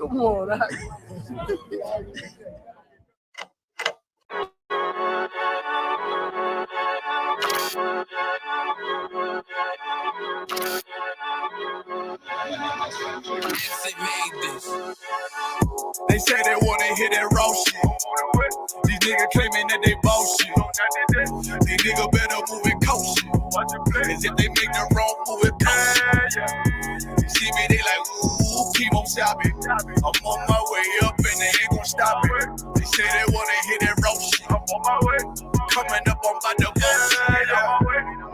Come on. They say they wanna hear that raw shit. These niggas claiming that they bullshit. These niggas better move it cautious. As if they make the wrong move it cautious. You see me, they like, ooh, keep on shopping. I'm on my way up and they ain't gon' stop it. They say they wanna hear that raw shit. I'm on my way. Coming up on my bullshit.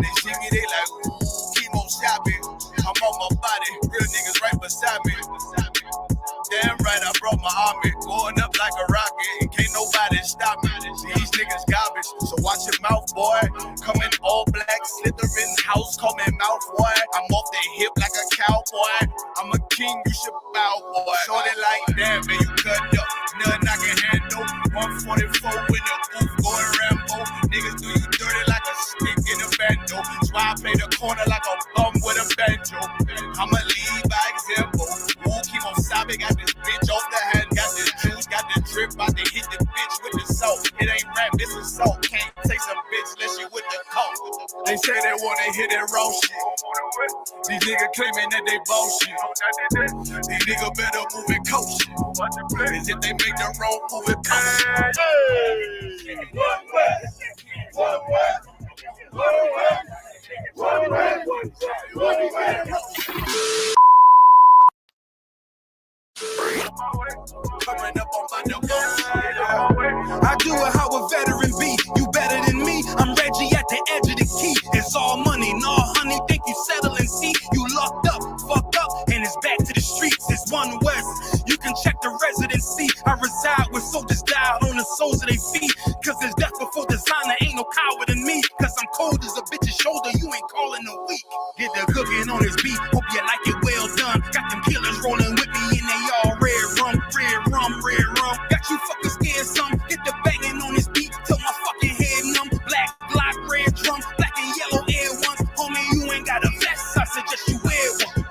They see me, they like, ooh, keep on shopping. I'm on my body, real niggas right beside me. Damn right, I brought my army, going up like a rocket. Can't nobody stop me. These niggas garbage, so watch your mouth, boy. Coming all black, slithering house, call me mouth, boy. I'm off the hip like a cowboy. I'm a king, you should bow, boy. Shorty like that, man, you cut up. Nothing I can handle. 144 in the booth, going Rambo. Niggas do you dirty like a stick in a bando. That's why I play the corner like a bum with a banjo. I'ma lead by example. Keep on sobbing, got this bitch off the hand, got this juice, got the drip, about to hit the bitch with the salt. It ain't rap, this is salt. Can't taste a bitch unless you with the coke. They say they wanna hear that raw shit. These niggas claiming that they bullshit. These niggas better move it cautious. As if they make the wrong move it cautious. I do it how a veteran be. You better than me. I'm Reggie at the edge of the key. It's all money, no honey. Think you settling? See, you locked up, fucked up, and it's back to the streets. It's one West. You can check the residency. I reside with soldiers died on the soles of their feet. Cause there's death before designer. Ain't no coward in me. Cause I'm cold as a bitch's shoulder. You ain't calling a week. Get the cooking on his beat. Hope you like it well done. Got them killers rolling with me and they all red rum, red rum, red rum. Got you fucking scared some. Hit the banging on his beat till my fucking head numb. Black block, red drum, black and yellow air ones. Homie, you ain't got a vest. I suggest you wear one.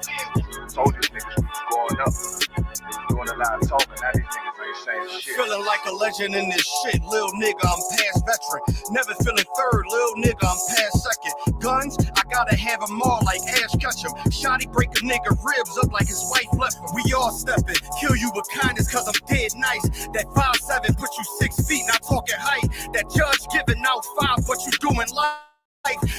Told these niggas we was going up. Doing a lot of talking. Now these niggas ain't saying shit. Feeling like a legend in this shit, lil nigga, I'm past veteran. Never feeling third, lil nigga, I'm past second. Guns, I gotta have them all like Ash Ketchum. Shotty break a nigga ribs up like his wife left him. We all stepping, kill you with kindness cause I'm dead nice. That 5'7" put you 6 feet, not talking height. That judge giving out 5, what you doing life?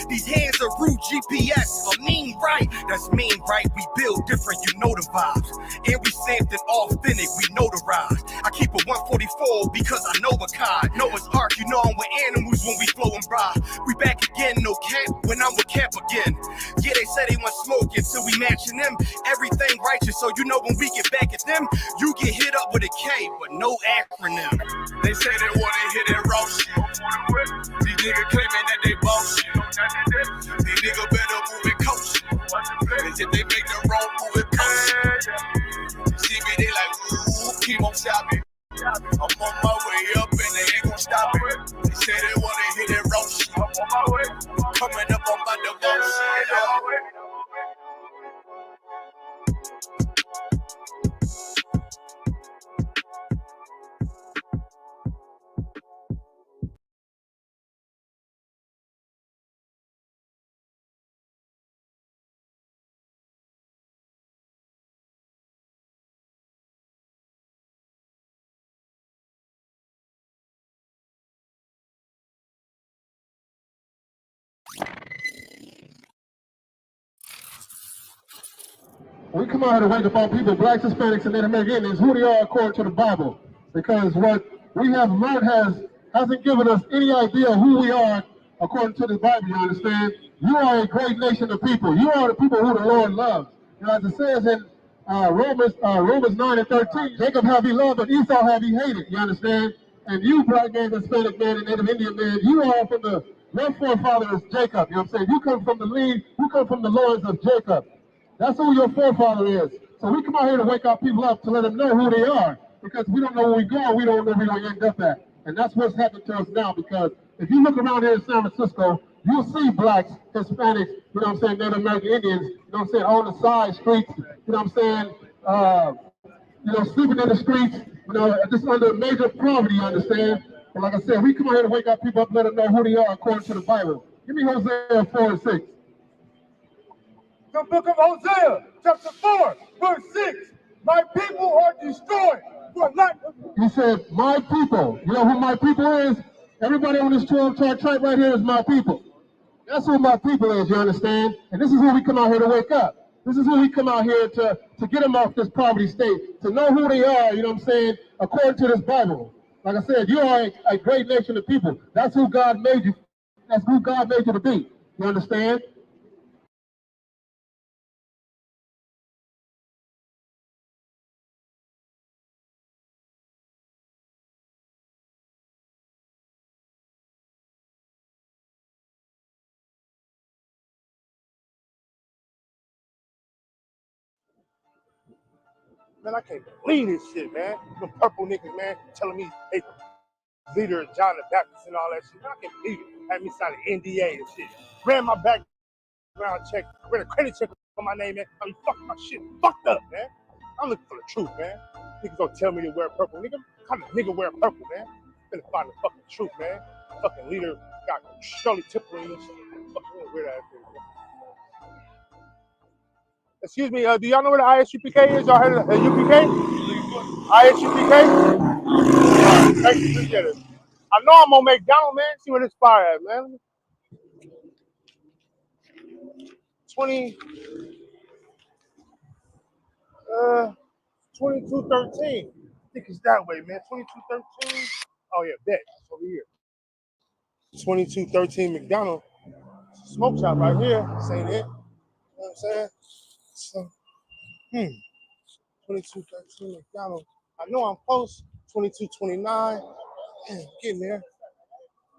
These hands are rude GPS, a mean right. That's mean right, we build different, you know the vibes. And we stamped it authentic, we notarized. I keep a 144 because I know a kind. Noah's Ark, you know I'm with animals when we flowing by. We back again, no cap, when I'm with cap again. Yeah, they say they want smoke until we matching them. Everything righteous, so you know when we get back at them, you get hit up with a K, but no acronym. They say they wanna hear that raw shit. These niggas claiming that they bullshit. These niggas better move it cautious. As if they make the wrong move it cautious. See me, they like, ooh, keep on shopping. I'm on my way up and they ain't gon' stop it. They say they wanna hear that raw shit. I'm on my way. Coming up on my bullshit. We come out here to wake up on people, blacks, Hispanics, and Native American Indians, who they are according to the Bible. Because what we have learned hasn't given us any idea who we are according to the Bible, you understand? You are a great nation of people. You are the people who the Lord loves. You know, as it says in Romans 9 and 13, Jacob have he loved, but Esau have he hated, you understand? And you, black man, Hispanic man, and Native Indian man, you are from your forefather is Jacob, you know what I'm saying? You come from the loins of Jacob. That's who your forefather is. So we come out here to wake our people up to let them know who they are. Because we don't know where we go, we don't know where we're going to end up at. And that's what's happened to us now. Because if you look around here in San Francisco, you'll see blacks, Hispanics, you know what I'm saying, Native American Indians, you know what I'm saying, on the side streets, you know what I'm saying, sleeping in the streets, just under major poverty, you understand? But like I said, we come out here to wake up people up, let them know who they are according to the Bible. Give me Hosea 4:6. The book of Hosea, chapter 4, verse 6. My people are destroyed for lack of... He said, my people. You know who my people is? Everybody on this 12-chart chart right here is my people. That's who my people is, you understand? And this is who we come out here to wake up. This is who we come out here to get them off this poverty state, to know who they are, you know what I'm saying, according to this Bible. Like I said, you are a great nation of people. That's who God made you. That's who God made you to be. You understand? Man, I can't believe this shit, man. Them purple niggas, man, telling me they leader of John the Baptist and all that shit. Man, I can't believe it. Had me sign an NDA and shit. Ran my background check, ran a credit check on my name, man. I mean, fuck my shit fucked up, man. I'm looking for the truth, man. Niggas don't tell me to wear purple. Nigga, what kind of nigga wear purple, man? Finna find the fucking truth, man. Fucking leader got Shirley Temple and shit. Fucking weird ass thing, man. Excuse me, do y'all know where the ISUPK is? Y'all heard of the UPK? ISUPK? Thank you, appreciate it. I know I'm on McDonald, man. See where this fire at, man. 2213. I think it's that way, man. 2213. Oh yeah, bet. It's over here. 2213 McDonald. Smoke shop right here. This ain't it. You know what I'm saying? So, 2213 McDonald. I know I'm close. 2229. Getting there.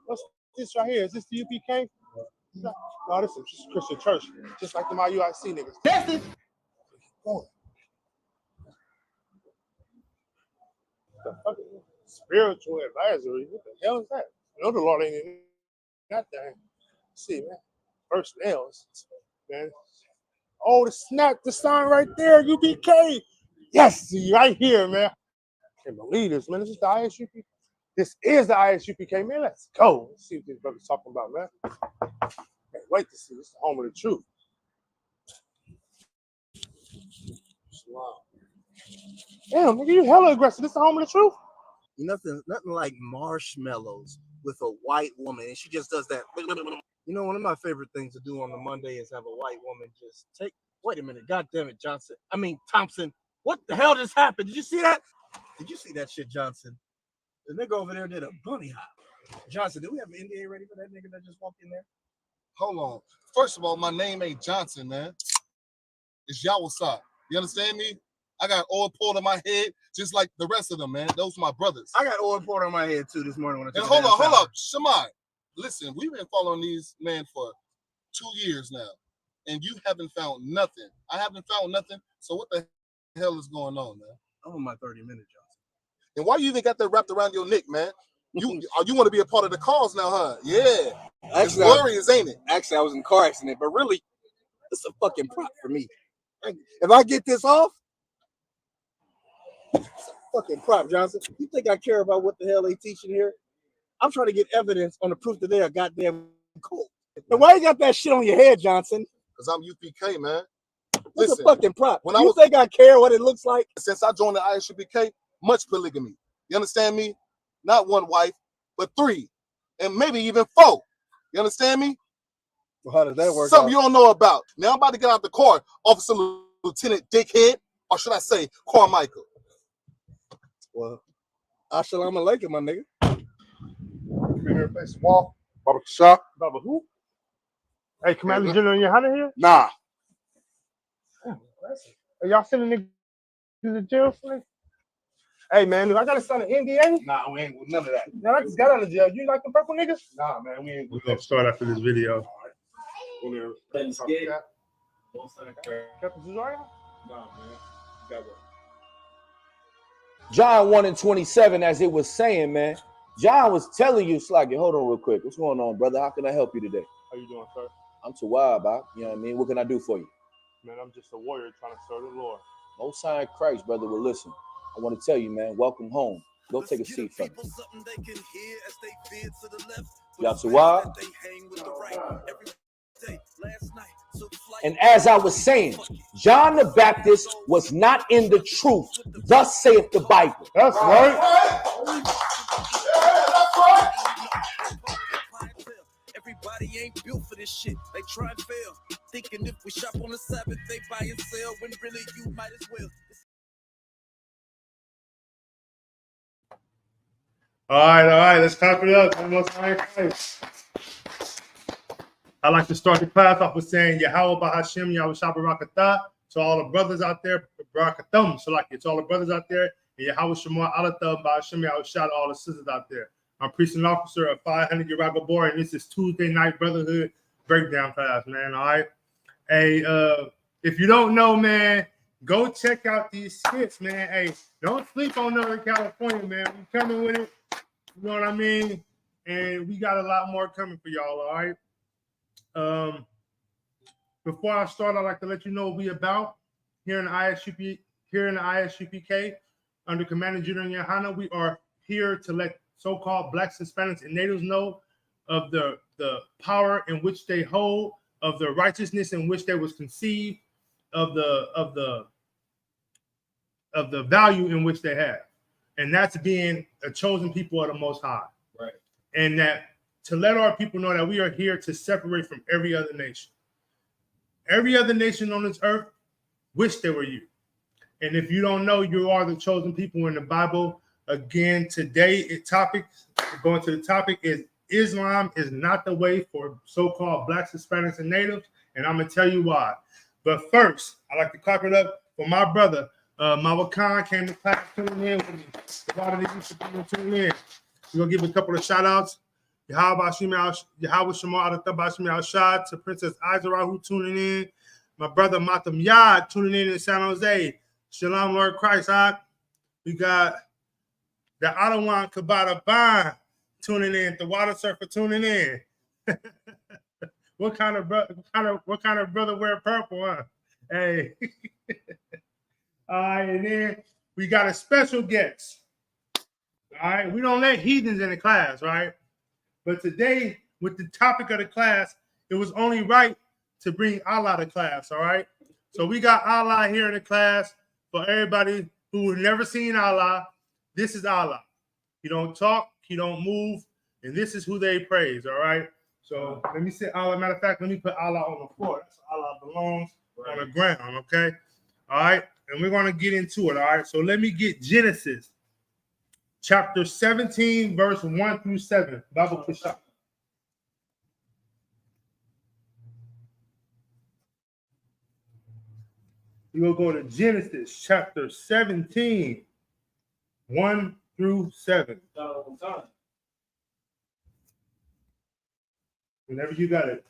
What's this right here? Is this the UPK? No, this is just Christian church. Just like the IUIC niggas. That's it. Oh. The fucking spiritual advisory. What the hell is that? I know the Lord ain't in that thing. See, man. First nails. Man. Oh, the sign right there, UPK. Yes, right here, man. I can't believe this, man. This is the ISUPK. This is the ISUPK, man. Let's go. Let's see what this brother's talking about, man. Can't wait to see. This is the home of the truth. Wow. Damn, nigga, you hella aggressive. This is the home of the truth. Nothing like marshmallows with a white woman, and she just does that. You know, one of my favorite things to do on the Monday is have a white woman just take. Wait a minute, God damn it, Johnson. I mean Thompson. What the hell just happened? Did you see that? Did you see that shit, Johnson? The nigga over there did a bunny hop. Johnson, do we have an NDA ready for that nigga that just walked in there? Hold on. First of all, my name ain't Johnson, man. It's Yawasai. You understand me? I got oil poured on my head, just like the rest of them, man. Those are my brothers. I got oil poured on my head too this morning when I took hold up, Shamai. Listen, we've been following these men for 2 years now, and you haven't found nothing. I haven't found nothing. So what the hell is going on, man? I'm on my 30-minute, Johnson. And why you even got that wrapped around your neck, man? You want to be a part of the cause now, huh? Yeah. It's glorious, ain't it? Actually, I was in a car accident, but really, it's a fucking prop for me. If I get this off, it's a fucking prop, Johnson. You think I care about what the hell they teaching here? I'm trying to get evidence on the proof that they are goddamn cool. But why you got that shit on your head, Johnson? Because I'm UPK, man. It's a fucking prop. When you think I care what it looks like? Since I joined the ISUPK, much polygamy. You understand me? Not one wife, but 3, and maybe even 4. You understand me? Well, how does that work? Something you don't know about. Now I'm about to get out the car, Officer Lieutenant Dickhead, or should I say Carmichael? Well, Assalamu alaikum, my nigga. Come here, place wall. Baba Kashak. Baba who? Hey, Commander General, you hunter here? Nah. Are y'all sending niggas to jail for this? Hey, man, I gotta sign an NDA? Nah, we ain't with none of that. Now I just got out of jail. You like the purple niggas? Nah, man, we ain't. We're gonna start after this video. Captain Cesario? Nah, man. Got what? John 1:27, as it was saying, man. John was telling you, Slacky, hold on real quick. What's going on, brother? How can I help you today? How you doing, sir? I'm Tawab, you know what I mean? What can I do for you? Man, I'm just a warrior trying to serve the Lord. Most High in Christ, brother. Well, listen, I want to tell you, man, welcome home. Go take a seat for me. Y'all see why? And as I was saying, John the Baptist was not in the truth. Thus saith the Bible. That's right. Everybody ain't built for this shit. They try and fail. Thinking if we shop on the Sabbath, they buy and sell. When really you might as well. All right. Let's clap it up. I like to start the class off with saying Yahweh Bahashem Yahweh Shabbarakatah to all the brothers out there. Barakathum, so like it's all the brothers out there. And Yahweh Shemar Alathah Bahashem Yahweh Shad all the sisters out there. I'm priest and officer of 500 Yeragabor, and this is Tuesday night brotherhood breakdown class, man. All right. Hey, if you don't know, man, go check out these skits, man. Hey, don't sleep on Northern California, man. We coming with it. You know what I mean? And we got a lot more coming for y'all, all right? Before I start, I'd like to let you know what we about here in the ISUPK under Commander Junior Yohana. We are here to let so-called Blacks, Hispanics, and Natives know of the power in which they hold, of the righteousness in which they was conceived, of the value in which they have, and that's being a chosen people of the Most High. Right. And that to let our people know that we are here to separate from every other nation. Every other nation on this earth wish they were you. And if you don't know, you are the chosen people in the Bible. Again, today going to the topic is Islam is not the way for so-called Blacks, Hispanics, and Natives. And I'm going to tell you why. But first, I'd like to clap it up for my brother. Mawa Khan came to class tuning in with me. A lot of these people tuning in. We're going to give a couple of shout-outs. Yahweh Shemar Adonai Shad to Princess Izara who tuning in. My brother Matam Yad tuning in San Jose. Shalom, Lord Christ. We got the Adawan Kabata Ban tuning in. The Water Surfer tuning in. What kind of brother wear purple, huh? Hey. All right, and then we got a special guest. All right, we don't let heathens in the class, right? But today, with the topic of the class, it was only right to bring Allah to class, all right? So we got Allah here in the class for everybody who has never seen Allah. This is Allah. He don't talk, he don't move, and this is who they praise, all right? So let me say Allah. Matter of fact, let me put Allah on the floor. That's where Allah belongs, on the ground, okay? All right, and we're going to get into it, all right? So let me get Genesis. Chapter 17, verse 1 through 7. Bible Push-Up. We will go to Genesis chapter 17, 1 through 7. Whenever you got it.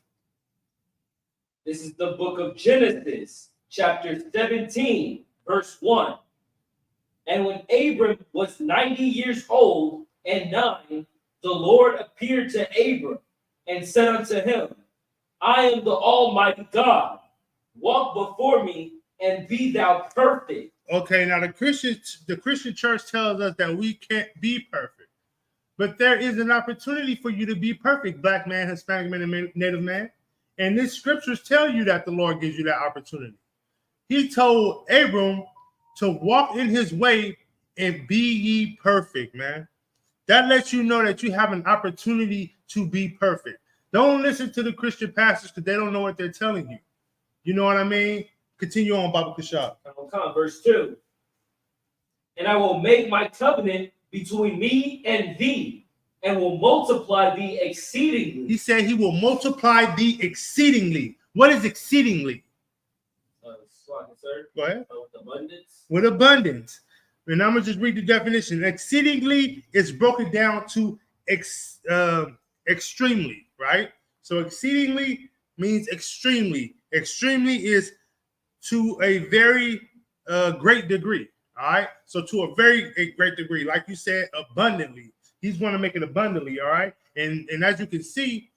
This is the book of Genesis, chapter 17, verse 1. And when Abram was 90 years old and 9, the Lord appeared to Abram and said unto him, I am the Almighty God. Walk before me and be thou perfect. Okay, now the Christian church tells us that we can't be perfect. But there is an opportunity for you to be perfect, Black man, Hispanic man, and Native man. And these scriptures tell you that the Lord gives you that opportunity. He told Abram to walk in his way and be ye perfect, man. That lets you know that you have an opportunity to be perfect. Don't listen to the Christian pastors because they don't know what they're telling you. You know what I mean? Continue on, Baba Kashab. Verse 2. And I will make my covenant between me and thee, and will multiply thee exceedingly. He said he will multiply thee exceedingly. What is exceedingly? Sir. Go ahead. With abundance. With abundance. And I'm going to just read the definition. Exceedingly is broken down to extremely, right? So exceedingly means extremely. Extremely is to a very great degree, all right? So to a very great degree, like you said, abundantly. He's going to make it abundantly, all right? And as you can see,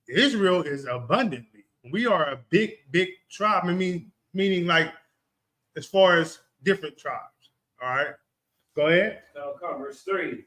Israel is abundantly. We are a big tribe. I mean, meaning like as far as different tribes, All right. Go ahead. Verse 3.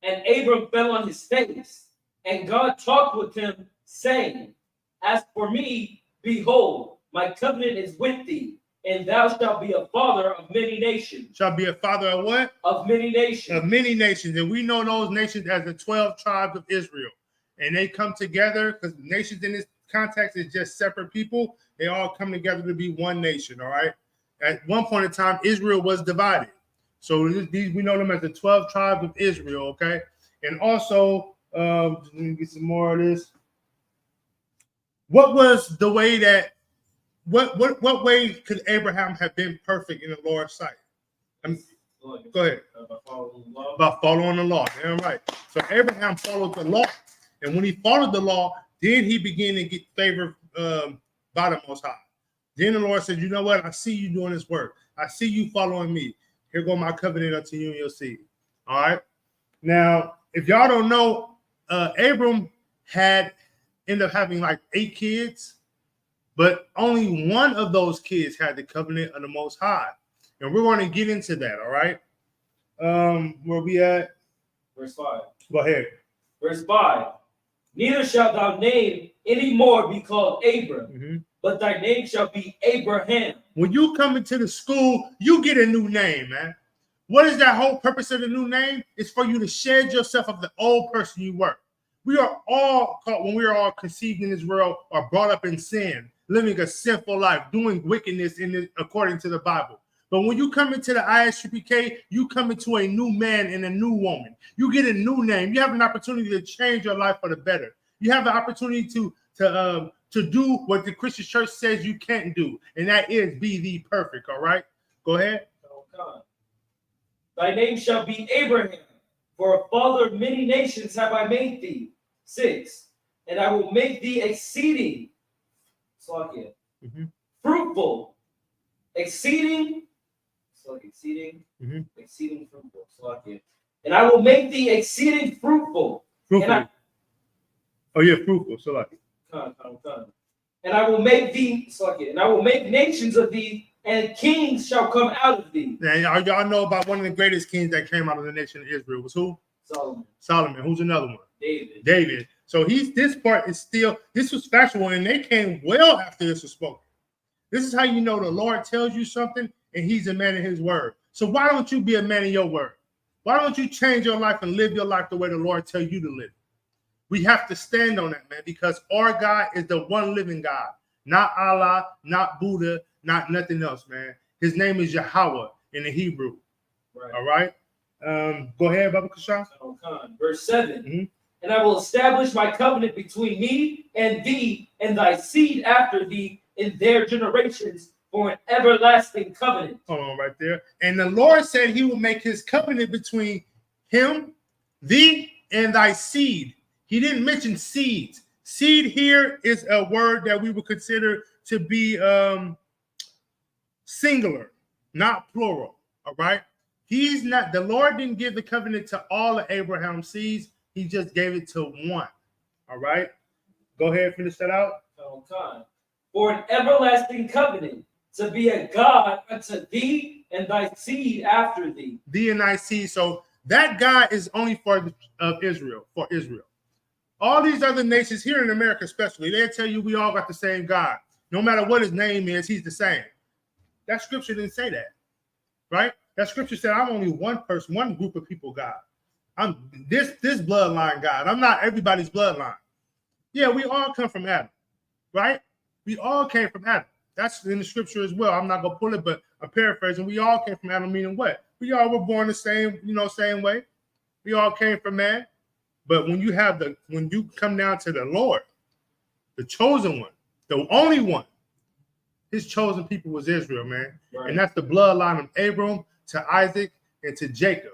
And Abram fell on his face, and God talked with him, saying, As for me, behold, my covenant is with thee, and thou shalt be a father of many nations. Shall be a father of what? Of many nations. Of many nations. And we know those nations as the 12 tribes of Israel. And they come together because nations in this context is just separate people. They all come together to be one nation, all right? At one point in time, Israel was divided. So these we know them as the 12 tribes of Israel, okay? And also, let me get some more of this. What was the way that, what way could Abraham have been perfect in the Lord's sight? Go ahead. About following the law. Damn right. So Abraham followed the law. And when he followed the law, then he began to get favor by the Most High. Then the Lord said, you know what? I see you doing this work. I see you following me. Here go my covenant unto you and your seed. All right. Now, if y'all don't know, Abram ended up having like 8 kids, but only one of those kids had the covenant of the Most High. And we're going to get into that, all right? Where we at? Verse 5. Go ahead. Verse 5. Neither shalt thou name any more be called Abram, but thy name shall be Abraham. When you come into the school, you get a new name, man. What is that whole purpose of the new name? It's for you to shed yourself of the old person you were. We are all caught when we are all conceived in this world or brought up in sin, living a sinful life, doing wickedness according to the Bible. But when you come into the ISUPK, you come into a new man and a new woman. You get a new name. You have an opportunity to change your life for the better. You have the opportunity to do what the Christian church says you can't do, and that is be the perfect. All right, go ahead. Thy name shall be Abraham, for a father of many nations have I made thee. 6. And I will make thee exceeding, fruitful, exceeding fruitful. And I will make thee exceeding fruitful. Fruitful. Fruitful. So like. And I will make thee, and I will make nations of thee, and kings shall come out of thee. Now, y'all know about one of the greatest kings that came out of the nation of Israel was who? Solomon. Who's another one? David. So this part is still, this was factual, and they came well after this was spoken. This is how you know the Lord tells you something, and he's a man of his word. So why don't you be a man of your word? Why don't you change your life and live your life the way the Lord tells you to live? We have to stand on that, man, because our God is the one living God, not Allah, not Buddha, not nothing else, man. His name is Yahweh in the Hebrew. Right. All right. Go ahead, Baba Kashan. Verse 7. And I will establish my covenant between me and thee and thy seed after thee in their generations for an everlasting covenant. Hold on right there. And the Lord said he will make his covenant between him, thee, and thy seed. He didn't mention seeds. Seed here is a word that we would consider to be singular, not plural. All right. The Lord didn't give the covenant to all of Abraham's seeds. He just gave it to one. All right. Go ahead, finish that out. For an everlasting covenant to be a God unto thee and thy seed after thee. Thee and thy seed. So that God is only for Israel. All these other nations here in America, especially, they'll tell you we all got the same God. No matter what his name is, he's the same. That scripture didn't say that, right? That scripture said I'm only one person, one group of people, God. I'm this bloodline, God. I'm not everybody's bloodline. Yeah, we all come from Adam, right? We all came from Adam. That's in the scripture as well. I'm not gonna pull it, but I'm paraphrasing. We all came from Adam, meaning what? We all were born the same, same way. We all came from man. But when you come down to the Lord, the chosen one, the only one, his chosen people was Israel, man. Right. And that's the bloodline of Abram to Isaac and to Jacob.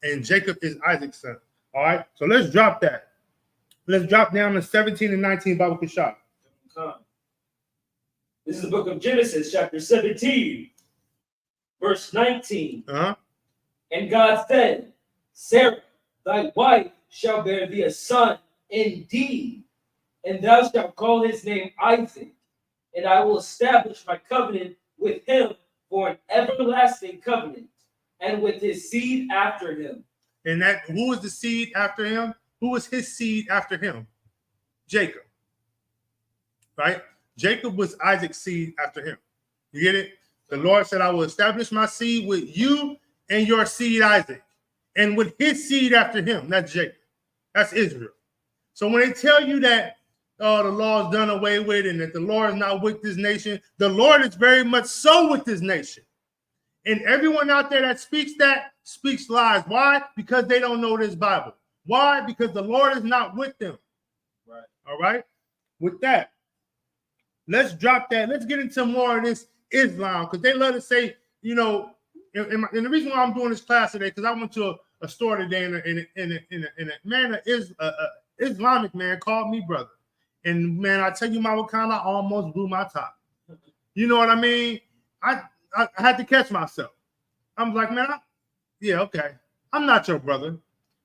And Jacob is Isaac's son. All right. So let's drop that. Let's drop down to 17 and 19 Bible Kashab. This is the book of Genesis, chapter 17, verse 19. And God said, Sarah, thy wife, shall bear thee a son indeed, and thou shalt call his name Isaac, and I will establish my covenant with him for an everlasting covenant, and with his seed after him. And that who was the seed after him? Who was his seed after him? Jacob. Right? Jacob was Isaac's seed after him. You get it? The Lord said, I will establish my seed with you and your seed Isaac, and with his seed after him. That's Jacob. That's Israel. So when they tell you that the law is done away with and that the Lord is not with this nation, the Lord is very much so with this nation. And everyone out there that speaks lies. Why? Because they don't know this Bible. Why? Because the Lord is not with them. Right. All right? With that, let's drop that. Let's get into more of this Islam, because they love to say, you know, and the reason why I'm doing this class today, because I went to a store today and a man, Islamic man called me brother. And man, I tell you, my Wakanda almost blew my top. You know what I mean? I had to catch myself. I was like, man, yeah, okay. I'm not your brother.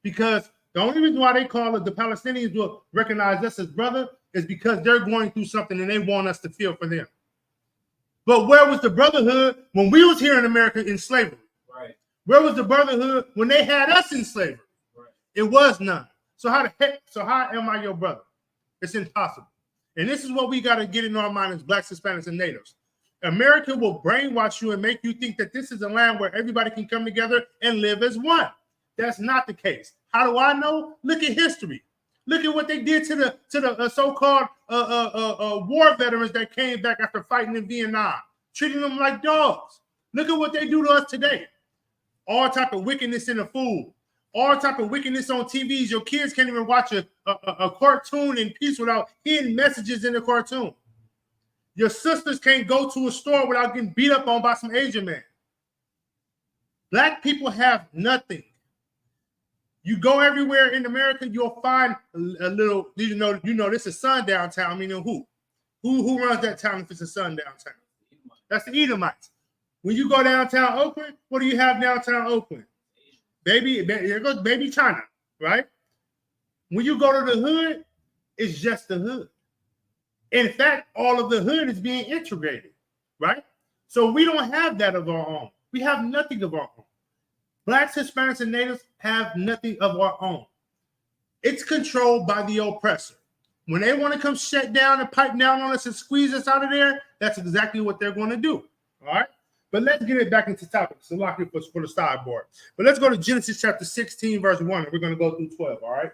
Because the only reason why they call it, the Palestinians will recognize us as brother, is because they're going through something and they want us to feel for them. But where was the brotherhood when we was here in America in slavery? Right. Where was the brotherhood when they had us in slavery? Right. It was none. So how am I your brother? It's impossible. And this is what we got to get in our mind as blacks, Hispanics, and natives. America will brainwash you and make you think that this is a land where everybody can come together and live as one. That's not the case. How do I know? Look at history. Look at what they did to the so-called war veterans that came back after fighting in Vietnam, treating them like dogs. Look at what they do to us today. All type of wickedness in the food, all type of wickedness on TVs. Your kids can't even watch a cartoon in peace without hidden messages in the cartoon. Your sisters can't go to a store without getting beat up on by some Asian man. Black people have nothing. You go everywhere in America, you'll find a little, you know, this is sundown town, meaning who? Who runs that town if it's a sundown town? That's the Edomites. When you go downtown Oakland, what do you have downtown Oakland? There goes baby China, right? When you go to the hood, it's just the hood. In fact, all of the hood is being integrated, right? So we don't have that of our own. We have nothing of our own. Blacks, Hispanics, and natives have nothing of our own. It's controlled by the oppressor. When they want to come shut down and pipe down on us and squeeze us out of there, that's exactly what they're going to do. All right? But let's get it back into topics. So lock it for the sideboard. But let's go to Genesis chapter 16, verse 1, and we're going to go through 12, all right?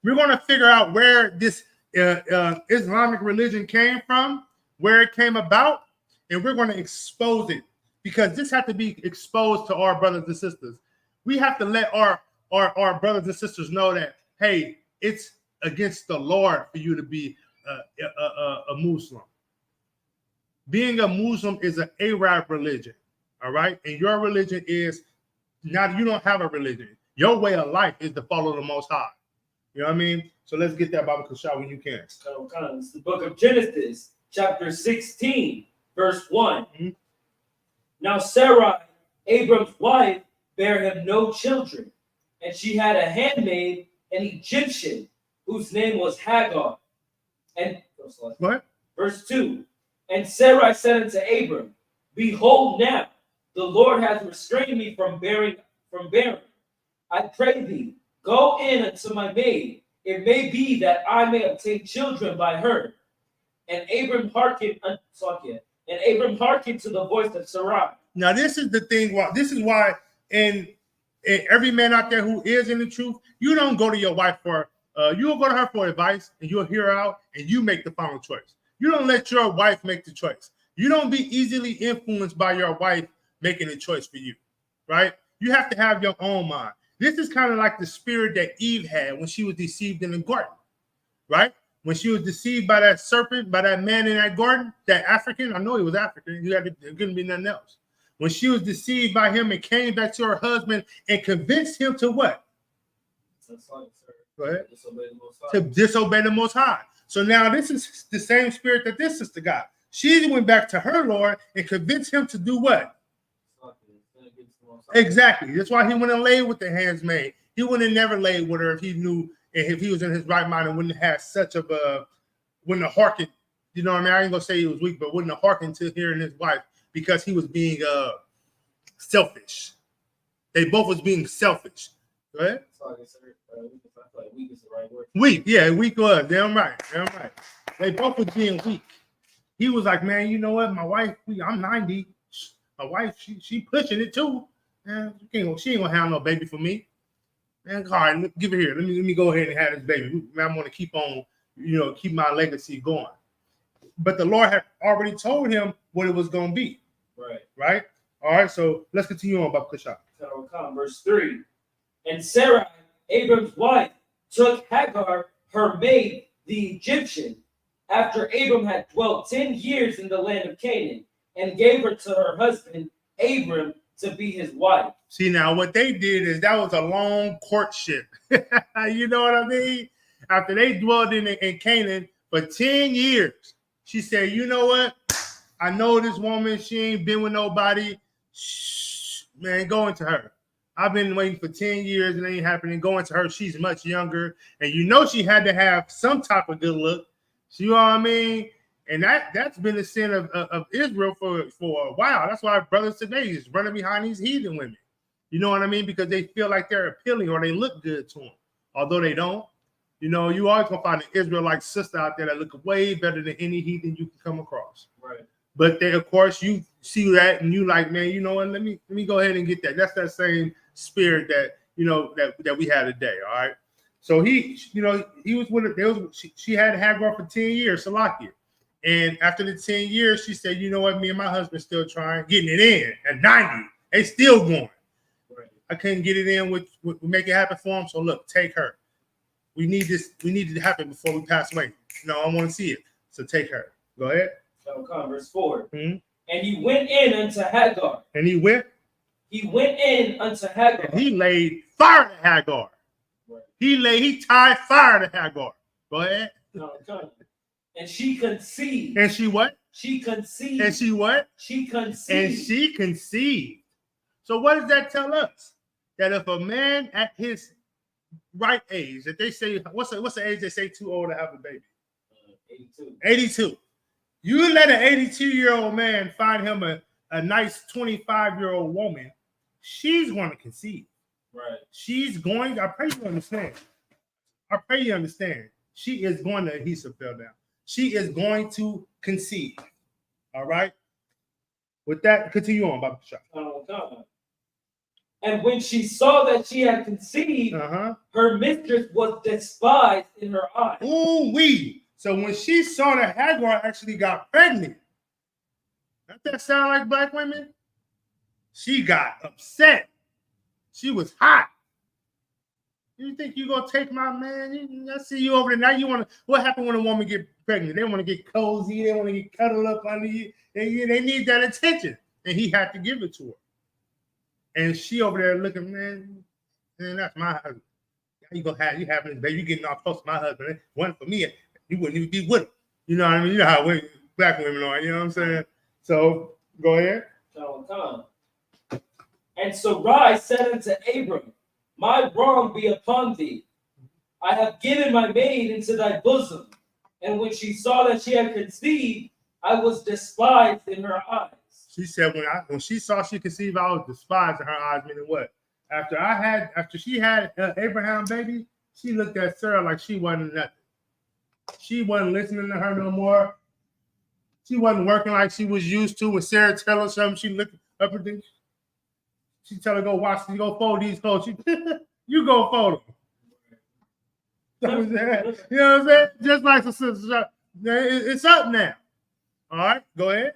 We're going to figure out where this Islamic religion came from, where it came about, and we're going to expose it. Because this has to be exposed to our brothers and sisters. We have to let our brothers and sisters know that, hey, it's against the Lord for you to be a Muslim. Being a Muslim is an Arab religion, all right? And your religion is, now you don't have a religion. Your way of life is to follow the Most High. You know what I mean? So let's get that Bible shot when you can. It's the book of Genesis, chapter 16, verse 1. Mm-hmm. Now Sarai, Abram's wife, bare him no children, and she had a handmaid, an Egyptian, whose name was Hagar. And what? Verse 2. And Sarai said unto Abram, Behold now, the Lord hath restrained me from bearing. I pray thee, go in unto my maid. It may be that I may obtain children by her. And Abram hearkened to the voice of Sarai. Now, this is the thing. This is why, and every man out there who is in the truth, you don't go to your wife for, you'll go to her for advice, and you'll hear her out, and you make the final choice. You don't let your wife make the choice. You don't be easily influenced by your wife making a choice for you, right? You have to have your own mind. This is kind of like the spirit that Eve had when she was deceived in the garden, right? When she was deceived by that serpent, by that man in that garden, that African, I know he was African, it couldn't be nothing else. When she was deceived by him and came back to her husband and convinced him to what? Go ahead. To disobey the Most High. So now this is the same spirit that this sister got. She went back to her Lord and convinced him to do what? Exactly. That's why he went and laid with the handmaid. He wouldn't have never laid with her if he knew, if he was in his right mind and wouldn't have had such of a, wouldn't have hearkened, you know what I mean? I ain't gonna say he was weak, but wouldn't have hearkened to hearing his wife because he was being selfish. They both was being selfish. Go ahead. Sorry, sir. I feel like weak is the right word. Weak, yeah, weak was. Damn right. They both was being weak. He was like, man, you know what? My wife, I'm 90. My wife, she pushing it too. Man, she ain't gonna have no baby for me. Man, all right, give it here. Let me go ahead and have this baby. Man, I'm gonna keep on, keep my legacy going. But the Lord had already told him what it was gonna be. Right? All right, so let's continue on about Kushak. Verse 3. And Sarah, Abram's wife, took Hagar, her maid, the Egyptian, after Abram had dwelt 10 years in the land of Canaan, and gave her to her husband, Abram, to be his wife. See, now what they did is that was a long courtship. You know what I mean? After they dwelled in Canaan for 10 years, she said, you know what? I know this woman, she ain't been with nobody. Shh, man, go into her. I've been waiting for 10 years and it ain't happening. Go into her. She's much younger. And she had to have some type of good look. You know what I mean? And that's been the sin of Israel for a while. That's why brothers today is running behind these heathen women. You know what I mean? Because they feel like they're appealing or they look good to them. Although they don't. You always gonna find an Israelite sister out there that look way better than any heathen you can come across. Right. But they, of course, you see that and you like, man, you know what? Let me go ahead and get that. That's that same spirit that that we had today. All right. So he was with her. She had Hagar for 10 years, Salakia. And after the 10 years, she said, you know what? Me and my husband still trying, getting it in at 90. They still going. Right. I couldn't get it in with make it happen for them. So look, take her. We need this. We need it to happen before we pass away. No, I want to see it. So take her. Go ahead. Verse 4. Mm-hmm. And he went in unto Hagar. And he went? He went in unto Hagar. And he laid fire to Hagar. Right. He tied fire to Hagar. Go ahead. And she conceived. And she what? She conceived. And she what? She conceived. And she conceived. So what does that tell us? That if a man at his right age, that they say, what's the age they say too old to have a baby? 82. 82. You let an 82-year-old man find him a nice 25-year-old woman, she's going to conceive. Right. She's going, I pray you understand. She is going to, adhesive fell down. She is going to conceive. All right? With that, continue on, Baba Shah. And when she saw that she had conceived, her mistress was despised in her eyes. Ooh wee. So when she saw that Hagar actually got pregnant, doesn't that sound like black women? She got upset. She was hot. You think you gonna take my man? I see you over there. Now you want to. What happened when a woman get pregnant? They want to get cozy. They want to get cuddled up under you. They need that attention, and he had to give it to her. And she over there looking, man, that's my husband. You having this baby? You getting all close to my husband? It wasn't for me. You wouldn't even be with him. You know what I mean? You know how black women are. You know what I'm saying? So go ahead. And Sarai said unto Abram, my wrong be upon thee. I have given my maid into thy bosom. And when she saw that she had conceived, I was despised in her eyes. She said, when she saw she conceived, I was despised in her eyes. Meaning what? After she had Abraham baby, she looked at Sarah like she wasn't nothing. She wasn't listening to her no more. She wasn't working like she was used to. When Sarah tell her something, she looked up at them. She tell her, go fold these clothes. You go fold them. You know what I'm saying? Just like the sister. It's up now. All right, go ahead.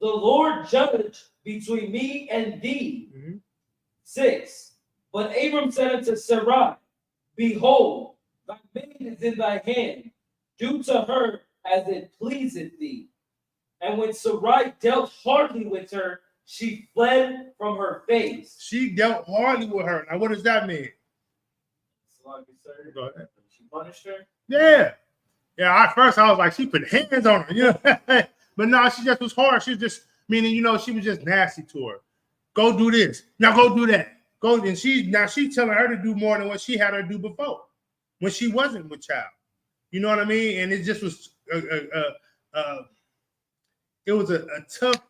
The Lord judge between me and thee. 6. But Abram said unto Sarai, behold, thy maid is in thy hand. Do to her as it pleaseth thee. And when Sarai dealt hardly with her, she fled from her face. She dealt hardly with her. Now, what does that mean? Go ahead. She punished her? Yeah. Yeah, at first I was like, she put hands on her, you know. But no, she just was hard. She was just, meaning, she was just nasty to her. Go do this. Now go do that. Go. And she telling her to do more than what she had her do before when she wasn't with child. You know what I mean? And it just was it was a tough,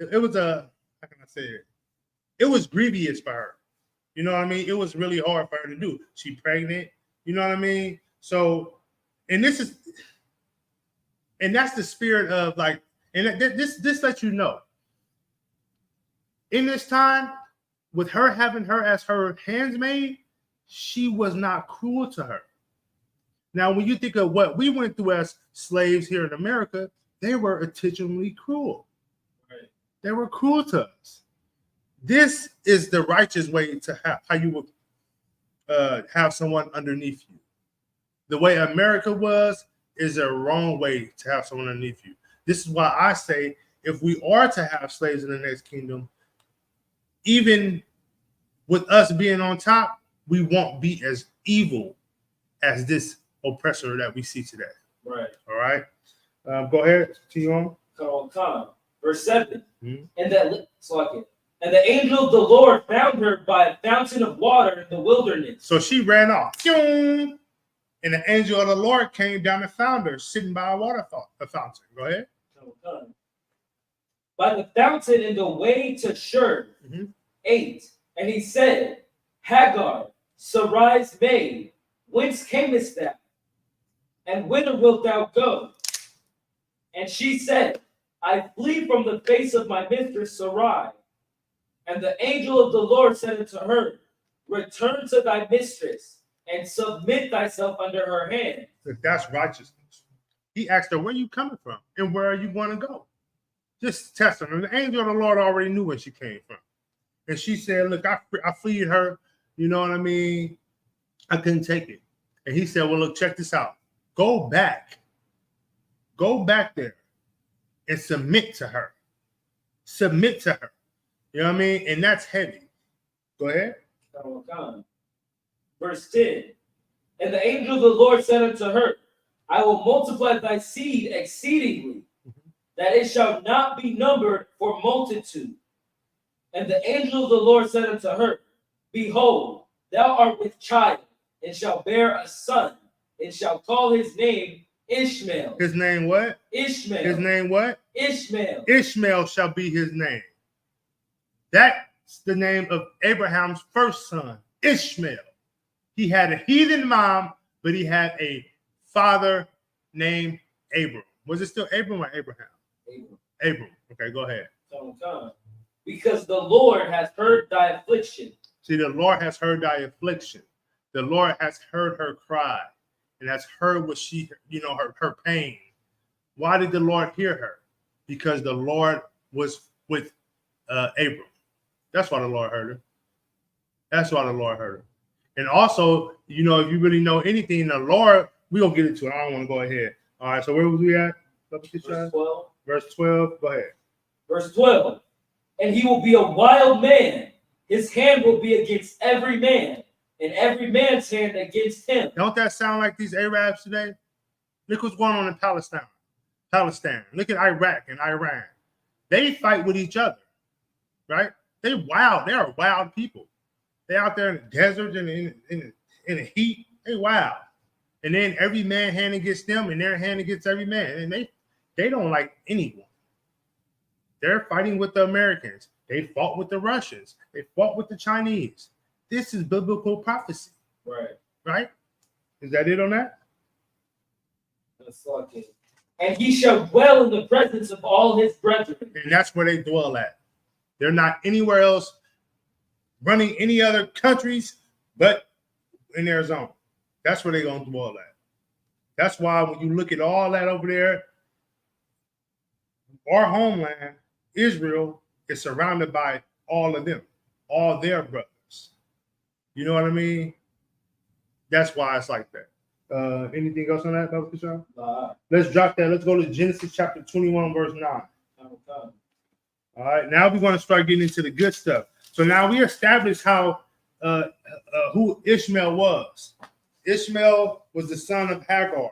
it was a, how can I say it? It was grievous for her. You know what I mean? It was really hard for her to do. She pregnant, you know what I mean? So, and that's the spirit of like, and this lets you know. In this time, with her having her as her handsmaid, she was not cruel to her. Now, when you think of what we went through as slaves here in America, they were intentionally cruel. Right. They were cruel to us. This is the righteous way to have how you would have someone underneath you. The way America was is a wrong way to have someone underneath you. This is why I say if we are to have slaves in the next kingdom, even with us being on top, we won't be as evil as this oppressor that we see today. Right. All right. Go ahead. Continue on. Verse 7. Mm-hmm. And the angel of the Lord found her by a fountain of water in the wilderness. So she ran off. And the angel of the Lord came down and found her sitting by a fountain. Go ahead. By the fountain in the way to Shur. Mm-hmm. 8. And he said, Hagar, Sarai's maid, whence camest thou? And whither wilt thou go? And she said, I flee from the face of my mistress Sarai. And the angel of the Lord said unto her, return to thy mistress, and submit thyself under her hand. That's righteousness. He asked her, where are you coming from? And where are you going to go? Just test her. And the angel of the Lord already knew where she came from. And she said, look, I freed her. You know what I mean? I couldn't take it. And he said, well, look, check this out. Go back. Go back there and submit to her. Submit to her. You know what I mean? And that's heavy. Go ahead. Verse 10. And the angel of the Lord said unto her, I will multiply thy seed exceedingly, that it shall not be numbered for multitude. And the angel of the Lord said unto her, behold, thou art with child, and shall bear a son, and shall call his name Ishmael. His name what? Ishmael. His name what? Ishmael. Ishmael shall be his name. That's the name of Abraham's first son, Ishmael. He had a heathen mom, but he had a father named Abram. Was it still Abram or Abraham? Abram. Okay, go ahead. Because the Lord has heard thy affliction. See, the Lord has heard thy affliction. The Lord has heard her cry and has heard what she, her pain. Why did the Lord hear her? Because the Lord was with Abram. That's why the Lord heard her. That's why the Lord heard her. And also, if you really know anything, the Lord, we're going to get into it. I don't want to go ahead. All right, so where was we at? Verse 12. Verse 12. Go ahead. Verse 12. And he will be a wild man. His hand will be against every man, and every man's hand against him. Don't that sound like these Arabs today? Look what's going on in Palestine. Look at Iraq and Iran. They fight with each other, right? They wild. They are wild people. They out there in the desert and in the heat. They wild. And then every man hand against them, and their hand against every man. And they don't like anyone. They're fighting with the Americans. They fought with the Russians. They fought with the Chinese. This is biblical prophecy. Right. Right? Is that it on that? And he shall dwell in the presence of all his brethren. And that's where they dwell at. They're not anywhere else running any other countries but in their zone. That's where they're going to dwell at. That's why when you look at all that over there, our homeland, Israel, is surrounded by all of them, all their brothers. You know what I mean? That's why it's like that. Anything else on that, Dr. Kishon? Let's drop that. Let's go to Genesis chapter 21, verse 9. All right, now we're going to start getting into the good stuff. So now we established how who Ishmael was. Ishmael was the son of Hagar.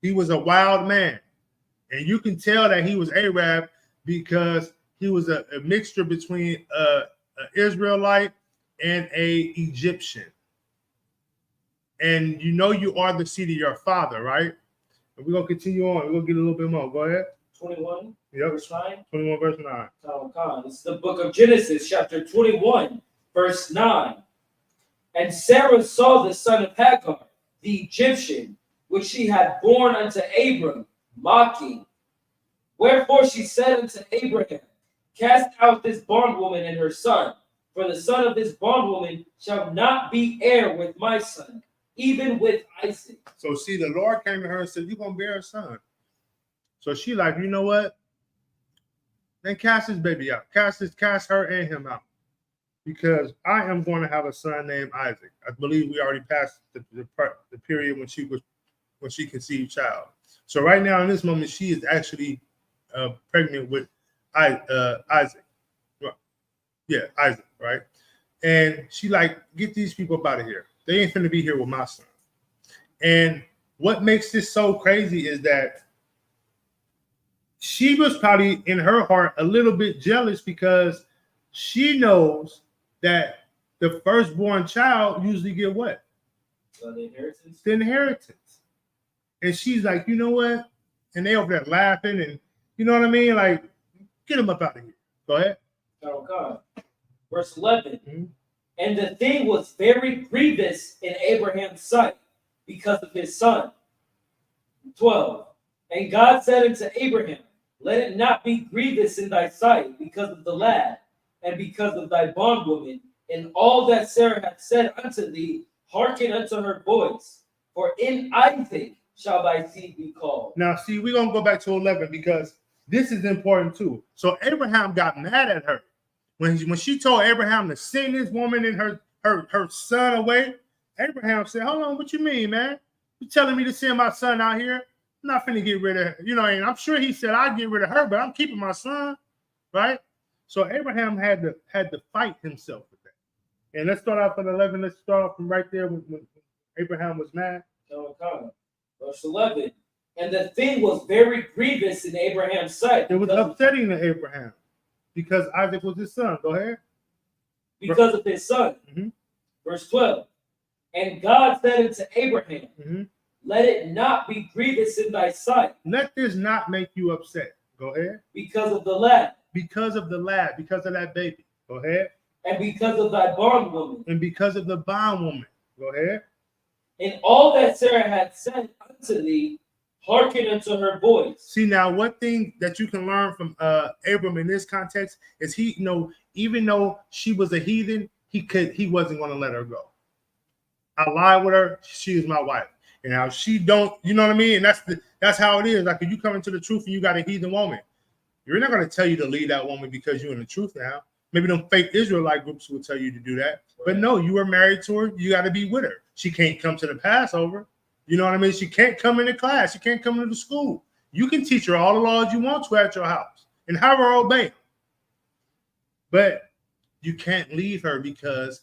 He was a wild man. And you can tell that he was Arab because he was a mixture between an Israelite and an Egyptian. And you are the seed of your father, right? We're gonna continue on. We're gonna get a little bit more. Go ahead. 21, Yep. verse 9. 21 verse 9. This is the book of Genesis, chapter 21, verse 9. And Sarah saw the son of Hagar, the Egyptian, which she had born unto Abram, mocking. Wherefore she said unto Abraham, cast out this bondwoman and her son, for the son of this bondwoman shall not be heir with my son, even with Isaac. So see, the Lord came to her and said, you're gonna bear a son. So she like, you know what? Then cast this baby out. Cast her and him out. Because I am going to have a son named Isaac. I believe we already passed the period when she conceived child. So right now in this moment, she is actually pregnant with Isaac. Yeah, Isaac, right? And she like, get these people up out of here. They ain't finna be here with my son. And what makes this so crazy is that she was probably in her heart a little bit jealous because she knows that the firstborn child usually get what? The inheritance. The inheritance. And she's like, you know what? And they over there laughing and you know what I mean? Like, get him up out of here. Go ahead. Okay. Verse 11. Mm-hmm. And the thing was very grievous in Abraham's sight because of his son. 12. And God said unto Abraham, let it not be grievous in thy sight because of the lad, and because of thy bondwoman, and all that Sarah hath said unto thee, hearken unto her voice. For in Isaac shall thy seed be called. Now, see, we're going to go back to 11 because this is important too. So Abraham got mad at her. When she told Abraham to send this woman and her son away, Abraham said, hold on, what you mean, man? You telling me to send my son out here? I'm not finna get rid of her. You know, and I'm sure he said I'd get rid of her, but I'm keeping my son, right? So Abraham had to fight himself with that. And let's start off at 11. Let's start off from right there when Abraham was mad. Okay. Verse 11. And the thing was very grievous in Abraham's sight. It was upsetting to Abraham because Isaac was his son. Go ahead. Because of his son. Mm-hmm. Verse 12. And God said unto Abraham, mm-hmm. Let it not be grievous in thy sight. Let this not make you upset. Go ahead. Because of the lad. Because of the lad. Because of that baby. Go ahead. And because of thy bondwoman. And because of the bondwoman. Go ahead. And all that Sarah had said unto thee, hearken unto her voice. See, now one thing that you can learn from Abram in this context is he, you know, even though she was a heathen, he wasn't going to let her go. I lied with her. She is my wife. And now she don't, you know what I mean? And that's how it is. Like if you come into the truth and you got a heathen woman, you're not going to tell you to leave that woman because you're in the truth now. Maybe them fake Israelite groups will tell you to do that. But no, you were married to her. You got to be with her. She can't come to the Passover. You know what I mean? She can't come into class. She can't come into the school. You can teach her all the laws you want to at your house and have her obey them. But you can't leave her because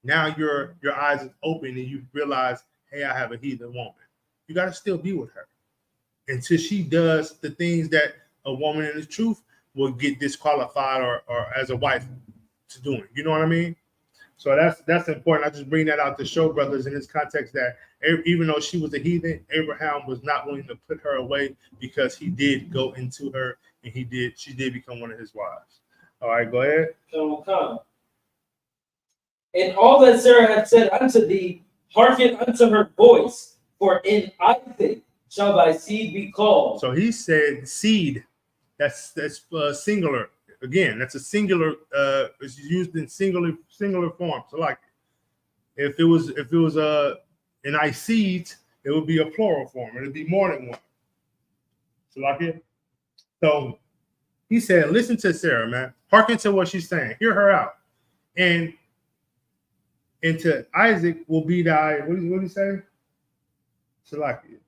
now your eyes is open and you realize, hey, I have a heathen woman. You got to still be with her until she does the things that a woman in the truth will get disqualified or as a wife to doing. You know what I mean? So that's important. I just bring that out to show brothers in this context that even though she was a heathen, Abraham was not willing to put her away because he did go into her and she did become one of his wives. All right, go ahead. Come. And all that Sarah had said unto thee, hearken unto her voice, for in Isaac shall thy seed be called. So he said seed. That's singular. Again, that's a singular. It's used in singular form. So like, if it was an I seeds, it would be a plural form. It'd be more than one. So like it. So he said, listen to Sarah, man. Hearken to what she's saying. Hear her out. And to Isaac will be thy, what did he say? So like it.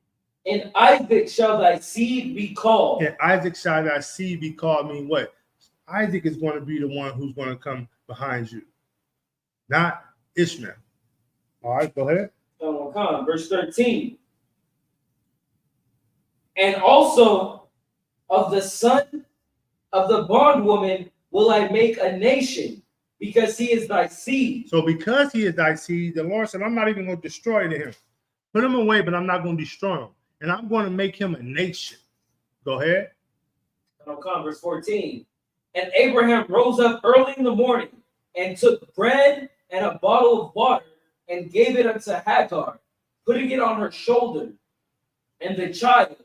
In Isaac shall thy seed be called. And Isaac shall thy seed be called. Mean what? Isaac is going to be the one who's going to come behind you, not Ishmael. All right, go ahead. Verse 13. And also of the son of the bondwoman will I make a nation, because he is thy seed. So because he is thy seed, the Lord said, I'm not even going to destroy him. Put him away, but I'm not going to destroy him. and I'm going to make him a nation. Go ahead. Verse 14. And Abraham rose up early in the morning and took bread and a bottle of water and gave it unto Hagar, putting it on her shoulder and the child,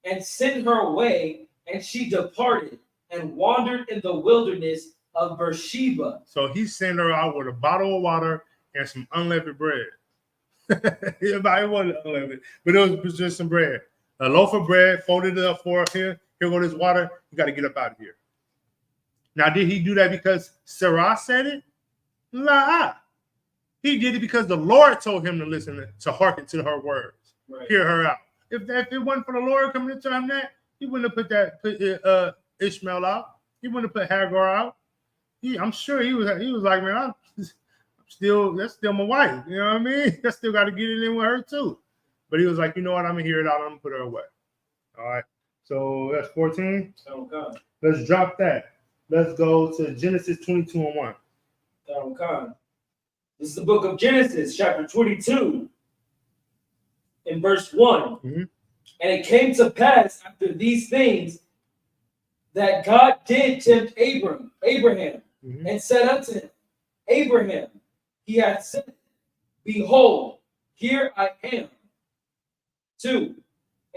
and sent her away, and she departed and wandered in the wilderness of Beersheba. So he sent her out with a bottle of water and some unleavened bread. It wasn't unleavened, but it was just some bread. A loaf of bread, folded it up for her. Here go this water. You got to get up out of here. Now, did he do that because Sarah said it? Nah. He did it because the Lord told him to listen, to hearken to her words, hear her out. If it wasn't for the Lord coming to tell him that, he wouldn't have put Ishmael out. He wouldn't have put Hagar out. I'm sure he was like, man, that's still my wife. You know what I mean? I still got to get it in with her too. But he was like, you know what? I'm gonna hear it out. I'm gonna put her away. All right. So that's 14. Okay. Let's drop that. Let's go to Genesis 22:1. Okay. This is the book of Genesis, chapter 22, in verse 1. Mm-hmm. And it came to pass after these things that God did tempt Abraham, mm-hmm. and said unto him, Abraham, he hath said, behold, here I am. 2.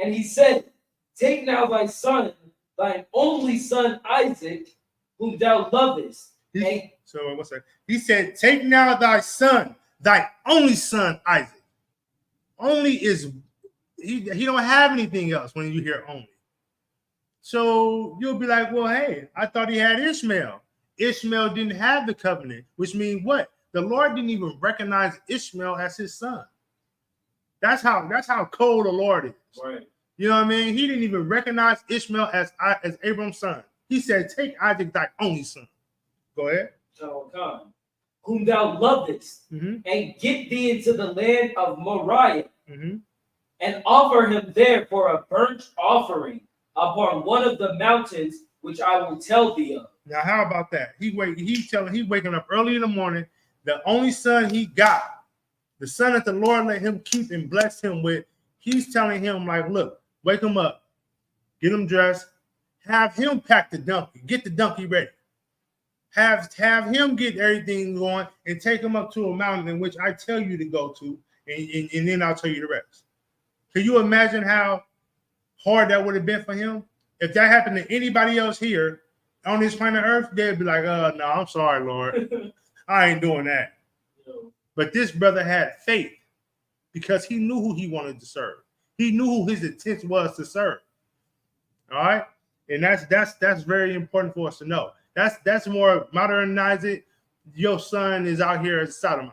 And he said, take now thy son, thine only son Isaac, whom thou lovest. So what's that? He said, take now thy son, thy only son Isaac. Only is, he don't have anything else when you hear only. So you'll be like, well, hey, I thought he had Ishmael. Ishmael didn't have the covenant, which means what? The Lord didn't even recognize Ishmael as his son. That's how cold the Lord is. Right. You know what I mean? He didn't even recognize Ishmael as Abram's son. He said, take Isaac, thy only son. Go ahead. Whom thou lovest, mm-hmm. and get thee into the land of Moriah, mm-hmm. and offer him there for a burnt offering upon one of the mountains which I will tell thee of. Now, how about that? He's waking up early in the morning. The only son he got, the son that the Lord let him keep and bless him with, he's telling him, like, look, wake him up, get him dressed, have him pack the donkey, get the donkey ready. Have him get everything going and take him up to a mountain in which I tell you to go to, and then I'll tell you the rest. Can you imagine how hard that would have been for him? If that happened to anybody else here on this planet Earth, they'd be like, no, I'm sorry, Lord. I ain't doing that. But this brother had faith because he knew who he wanted to serve. He knew who his intent was to serve. All right? And that's very important for us to know. That's more modernize it. Your son is out here as a sodomite.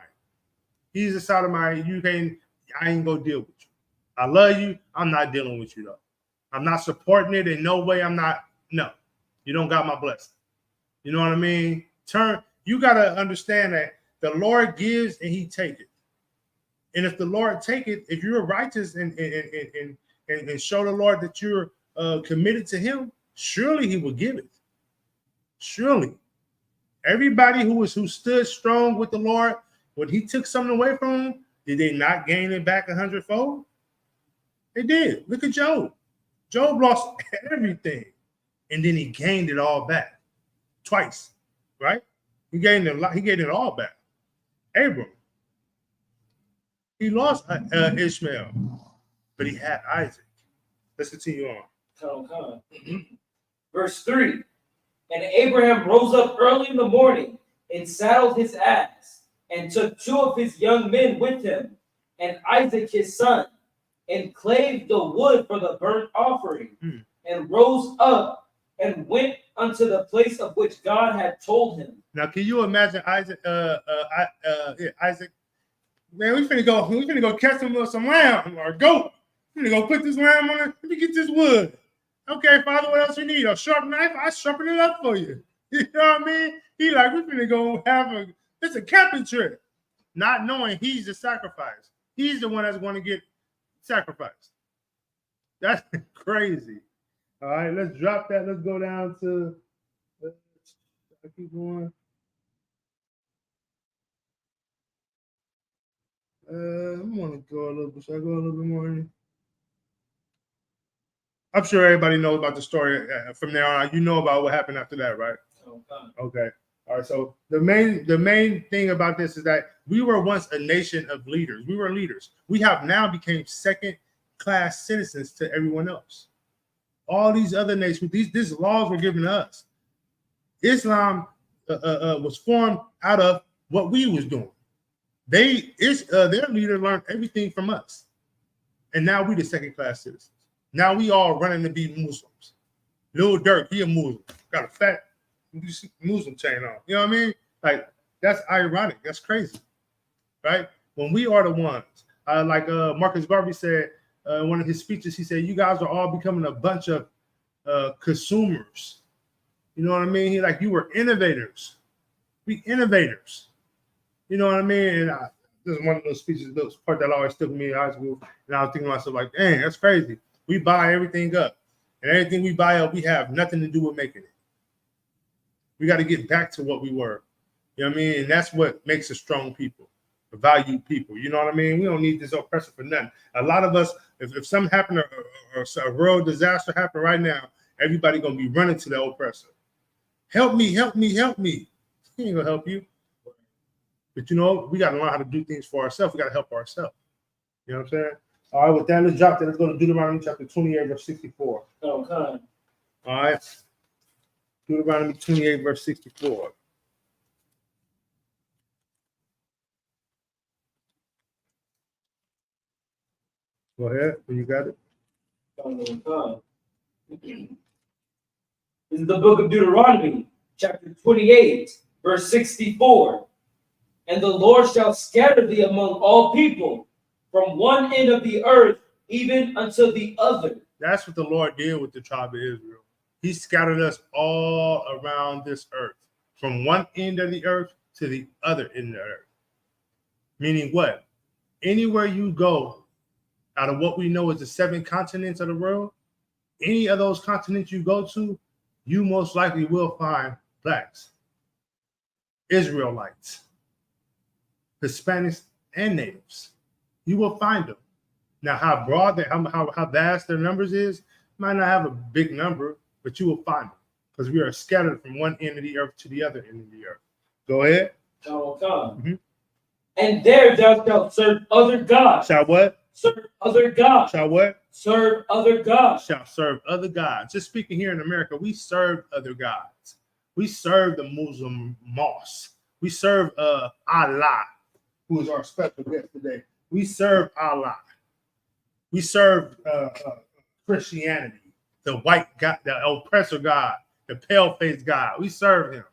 He's a sodomite. I ain't gonna deal with you. I love you. I'm not dealing with you though. I'm not supporting it in no way. No. You don't got my blessing. You know what I mean? You gotta understand that the Lord gives and he take it. And if the Lord take it, if you're righteous and show the Lord that you're committed to him, surely he will give it. Surely. Everybody who stood strong with the Lord, when he took something away from him, did they not gain it back 100-fold? They did. Look at Job. Job lost everything, and then he gained it all back twice, right? He gained it all back. Abram, he lost Ishmael, but he had Isaac. Let's continue on. Verse 3. And Abraham rose up early in the morning and saddled his ass and took 2 of his young men with him and Isaac his son and clave the wood for the burnt offering and rose up and went unto the place of which God had told him. Now, can you imagine Isaac? Isaac, man, we finna go catch some lamb or goat. We finna go put this lamb on it. Let me get this wood. Okay, Father, what else you need? A sharp knife? I sharpen it up for you. You know what I mean? He like, we're finna go it's a camping trip. Not knowing he's the sacrifice. He's the one that's going to get sacrificed. That's crazy. All right, let's drop that. Let's go down to, I keep going. I want to go a little bit. Should I go a little bit more? I'm sure everybody knows about the story from there on. You know about what happened after that, right? Okay. All right. So the main thing about this is that we were once a nation of leaders. We were leaders. We have now became second-class citizens to everyone else. All these other nations, these laws were given to us. Islam was formed out of what we was doing. Their leader learned everything from us, and now we the second-class citizens. Now we all running to be Muslims. Lil Durk, he a Muslim, got a fat Muslim chain on. You know what I mean? Like, that's ironic. That's crazy, right? When we are the ones, like Marcus Garvey said in one of his speeches, he said, "You guys are all becoming a bunch of consumers." You know what I mean? He like, you were innovators. We innovators. You know what I mean? And this is one of those speeches, those part that always stuck with me in high school. And I was thinking to myself, like, dang, that's crazy. We buy everything up, and everything we buy up, we have nothing to do with making it. We got to get back to what we were. You know what I mean? And that's what makes us strong people, valued people. You know what I mean? We don't need this oppressor for nothing. A lot of us, if something happened or a real disaster happened right now, everybody going to be running to the oppressor. Help me, help me, help me. He ain't going to help you. But you know, we got to learn how to do things for ourselves. We got to help ourselves. You know what I'm saying? All right, with that, let's drop that. Let's go to Deuteronomy chapter 28, verse 64. Okay. All right. Deuteronomy 28, verse 64. Go ahead. You got it? This is the book of Deuteronomy, chapter 28, verse 64. And the Lord shall scatter thee among all people, from one end of the earth even unto the other. That's what the Lord did with the tribe of Israel. He scattered us all around this earth, from one end of the earth to the other end of the earth. Meaning what? Anywhere you go, out of what we know is the 7 continents of the world, any of those continents you go to, you most likely will find blacks, Israelites, Hispanics, and natives. You will find them. Now, how broad how vast their numbers is, might not have a big number, but you will find them because we are scattered from one end of the earth to the other end of the earth. Go ahead. Mm-hmm. And there thou shalt serve other gods. Shall what? Serve other gods. Shall what? Serve other gods. Shall serve other gods. Just speaking here in America, we serve other gods. We serve the Muslim mosque. We serve Allah, who is our special guest today. We serve Allah. We serve Christianity, the white God, the oppressor God, the pale-faced God. We serve him.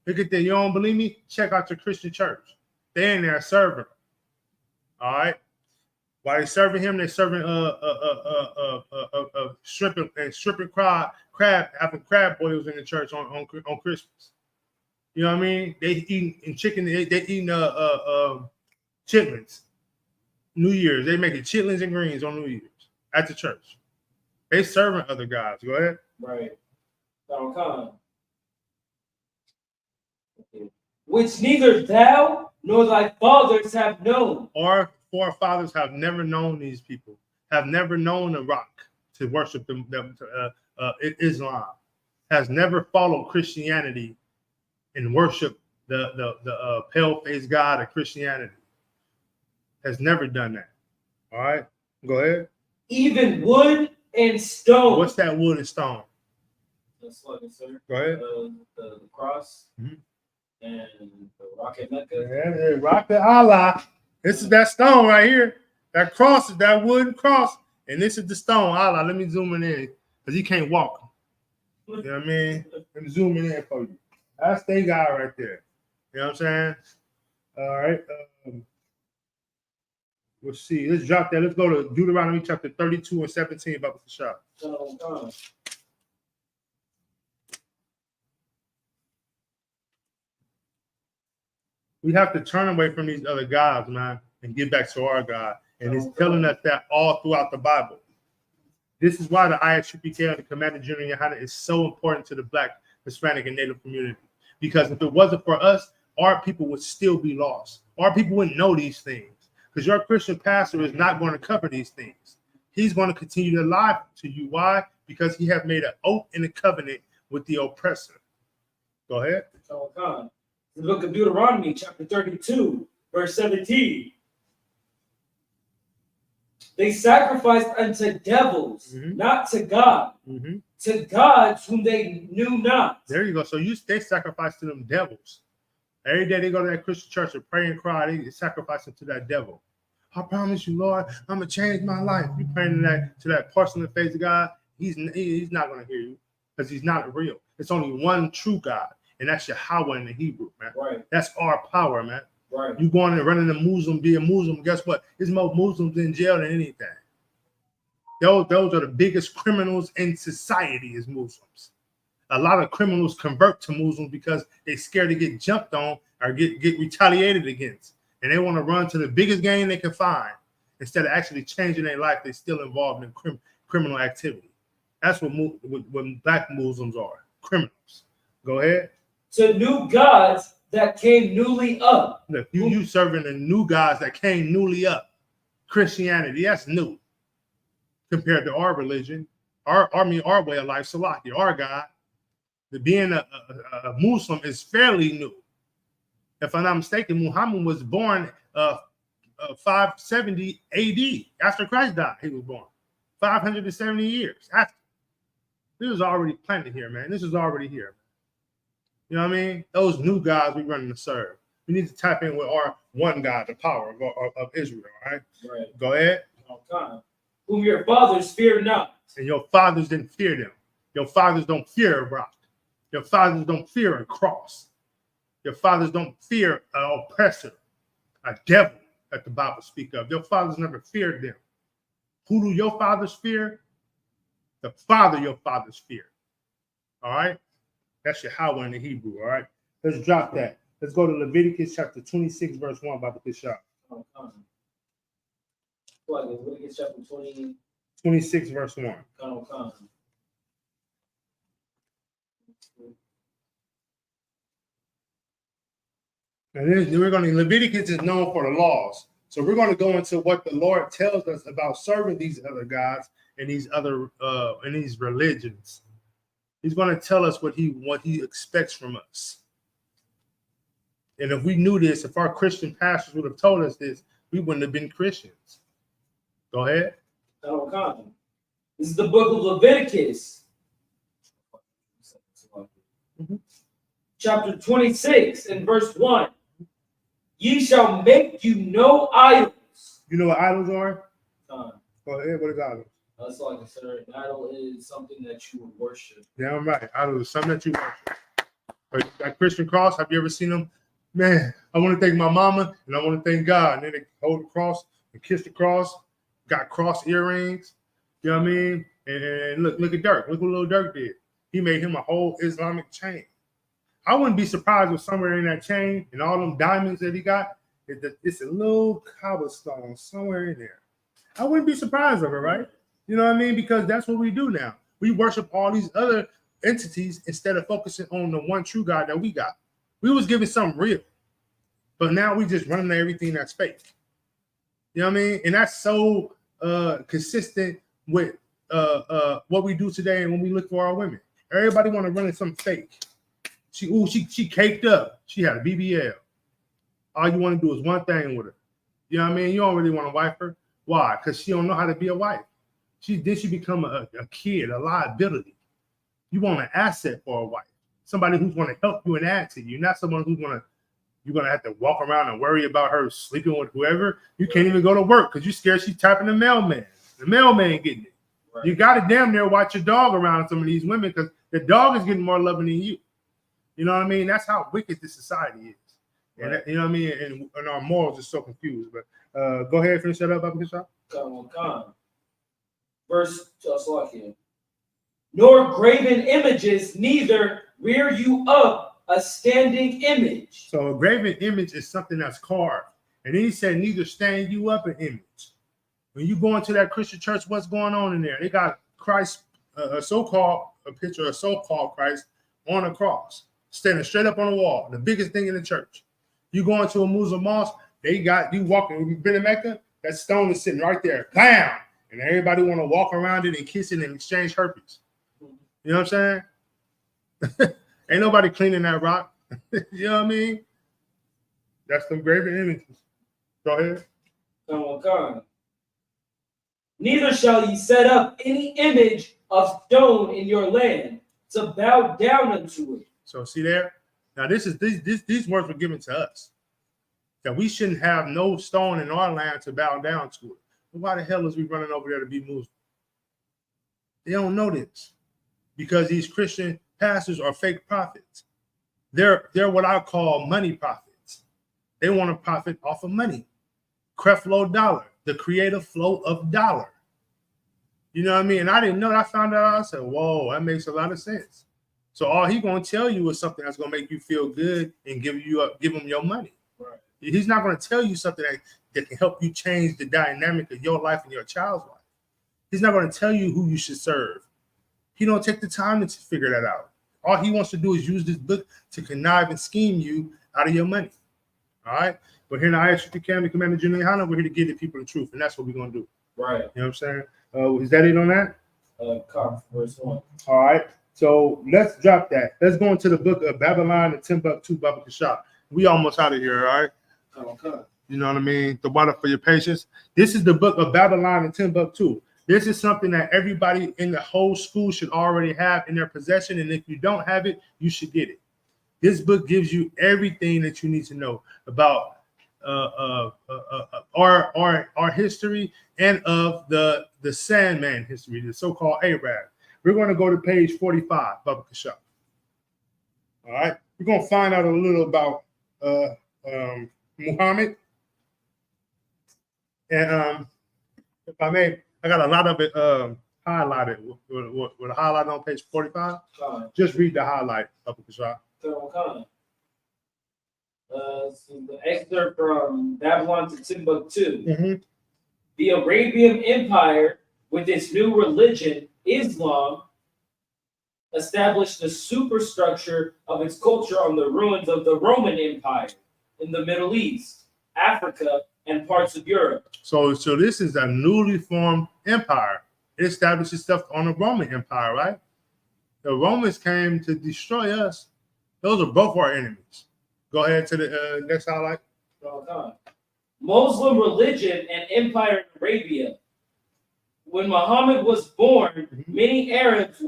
Look at that. You don't believe me? Check out your Christian church. They in there serving him. All right. While they're serving him, they're serving shrimp and crab, having crab boils in the church on Christmas. You know what I mean? They eating chicken. They eating chitlins. New Year's, they making chitlins and greens on New Year's at the church. They serving other guys. Go ahead. Right. Which neither thou nor thy fathers have known. Our forefathers have never known these people, have never known Iraq to worship them. Islam has never followed Christianity and worship the pale-faced God of Christianity. Has never done that. All right, go ahead. Even wood and stone. What's that wood and stone? That's what it, sir. Go ahead. The cross and the rocket Mecca. Yeah, rocket Allah. This is that stone right here. That cross is that wooden cross, and this is the stone. Allah. Let me zoom in because he can't walk. You know what I mean? Let me zoom in for you. That's the guy right there. You know what I'm saying? All right. Let's see. Let's drop that. Let's go to Deuteronomy chapter 32 and 17 about the shop. We have to turn away from these other gods, man, and get back to our God. And it's telling us that all throughout the Bible. This is why the ISUPK, the Commander General Yohana, is so important to the Black, Hispanic, and Native community. Because if it wasn't for us, our people would still be lost. Our people wouldn't know these things. Because your Christian pastor is not going to cover these things. He's going to continue to lie to you. Why? because he have made an oath and a covenant with the oppressor. Go ahead. The book of Deuteronomy, chapter 32, verse 17. They sacrificed unto devils, not to God, to gods whom they knew not. There you go. So they sacrifice to them devils. Every day they go to that Christian church and pray and cry. They sacrifice to that devil. I promise you, Lord, I'm gonna change my life. You praying to that person in the face of God, he's not gonna hear you because he's not real. It's only one true God, and that's Yahweh in the Hebrew, man. Right. That's our power, man. Right. You going and running a Muslim, be a Muslim. Guess what? There's more Muslims in jail than anything. Those are the biggest criminals in society is Muslims. A lot of criminals convert to Muslims because they're scared to get jumped on or get retaliated against. And they want to run to the biggest game they can find instead of actually changing their life. They're still involved in criminal activity. That's what black Muslims are, criminals. Go ahead. To new gods that came newly up. Look, you serving the new gods that came newly up. Christianity, that's new compared to our religion, our way of life, Salaki, our God. Being a Muslim is fairly new. If I'm not mistaken, Muhammad was born 570 AD. After Christ died, he was born. 570 years after. This was already planted here, man. This is already here. You know what I mean? Those new gods we running to serve. We need to tap in with our one God, the power of Israel, all right? Right. Go ahead. Whom your fathers feared not. And your fathers didn't fear them. Your fathers don't fear a rock. Your fathers don't fear a cross. Your fathers don't fear an oppressor, a devil that the Bible speaks of. Your fathers never feared them. Who do your fathers fear? The Father your fathers fear. All right? That's Yahweh in the Hebrew, all right? Let's drop that. Let's go to Leviticus chapter 26, verse 1, Baba Kishab. Leviticus chapter 26, verse 1. And then we're going to, Leviticus is known for the laws. So we're going to go into what the Lord tells us about serving these other gods and these other and these religions. He's going to tell us what he expects from us. And if we knew this, if our Christian pastors would have told us this, we wouldn't have been Christians. Go ahead. This is the book of Leviticus. Chapter 26 and verse 1. Ye shall make you no idols. You know what idols are? Go ahead. What is idols? That's like an idol is something that you would worship. Yeah, I'm right. Idols is something that you worship. That Christian cross, have you ever seen them? Man, I want to thank my mama and I want to thank God. And then they hold the cross and kiss the cross. Got cross earrings. You know what I mean? And look at Dirk. Look what little Dirk did. He made him a whole Islamic chain. I wouldn't be surprised if somewhere in that chain and all them diamonds that he got, it's a little cobblestone somewhere in there. I wouldn't be surprised of it, right? You know what I mean? Because that's what we do now. We worship all these other entities instead of focusing on the one true God that we got. We was giving something real, but now we just running everything that's fake. You know what I mean? And that's so consistent with what we do today and when we look for our women. Everybody want to run in something fake. She caked up. She had a BBL. All you want to do is one thing with her. You know what I mean? You don't really want to wife her. Why? Because she don't know how to be a wife. She become a kid, a liability. You want an asset for a wife. Somebody who's going to help you and add to you, not someone who's you're going to have to walk around and worry about her sleeping with whoever. You can't even go to work because you're scared she's tapping the mailman. The mailman getting it. Right. You got to damn near watch your dog around some of these women because the dog is getting more loving than you. You know what I mean? That's how wicked this society is. Right. And you know what I mean? And our morals are so confused. But go ahead and finish that up, Abu Kishab. Verse nor graven images, neither rear you up a standing image. So a graven image is something that's carved. And then he said, neither stand you up an image. When you go into that Christian church, what's going on in there? They got Christ, a picture of so-called Christ on a cross, standing straight up on the wall, the biggest thing in the church. You go into a Muslim mosque, they got you walking. You've been in Mecca, that stone is sitting right there. Bam! And everybody want to walk around it and kiss it and exchange herpes. You know what I'm saying? Ain't nobody cleaning that rock. You know what I mean? That's some graven images. Go ahead. Come. Neither shall ye set up any image of stone in your land to bow down unto it. So see there? Now these words were given to us. That we shouldn't have no stone in our land to bow down to it. But why the hell is we running over there to be Muslim? They don't know this. Because these Christian pastors are fake prophets. They're what I call money prophets. They want to profit off of money. Creflo Dollar, the creative flow of dollar. You know what I mean? And I didn't know that. I found out. I said, whoa, that makes a lot of sense. So all he gonna tell you is something that's gonna make you feel good and give him your money. Right. He's not gonna tell you something that can help you change the dynamic of your life and your child's life. He's not gonna tell you who you should serve. He don't take the time to figure that out. All he wants to do is use this book to connive and scheme you out of your money. All right? But here in the ISUT Academy, Commander General Hana, we're here to give the people the truth, and that's what we're going to do. Right. You know what I'm saying? Is that it on that? Verse 1. All right. So let's drop that. Let's go into the book of Babylon and Timbuktu, Baba Kashaf. We almost out of here, all right? Okay. You know what I mean? The water for your patience. This is the book of Babylon and Timbuktu. This is something that everybody in the whole school should already have in their possession. And if you don't have it, you should get it. This book gives you everything that you need to know about our history and of the Sandman history, the so-called Arab. We're going to go to page 45, Baba Kashaf. All right. We're going to find out a little about Muhammad. And if I may, I got a lot of it highlighted with a highlight on page 45. Just read the highlight, Baba Kashaf. So the excerpt from Babylon to Timbuktu. Mm-hmm. The Arabian Empire, with its new religion, Islam, established the superstructure of its culture on the ruins of the Roman Empire in the Middle East, Africa, and parts of Europe. So this is a newly formed empire. It established itself on the Roman Empire, right? The Romans came to destroy us. Those are both our enemies. Go ahead to the next highlight. Muslim religion and empire in Arabia. When Muhammad was born, many Arabs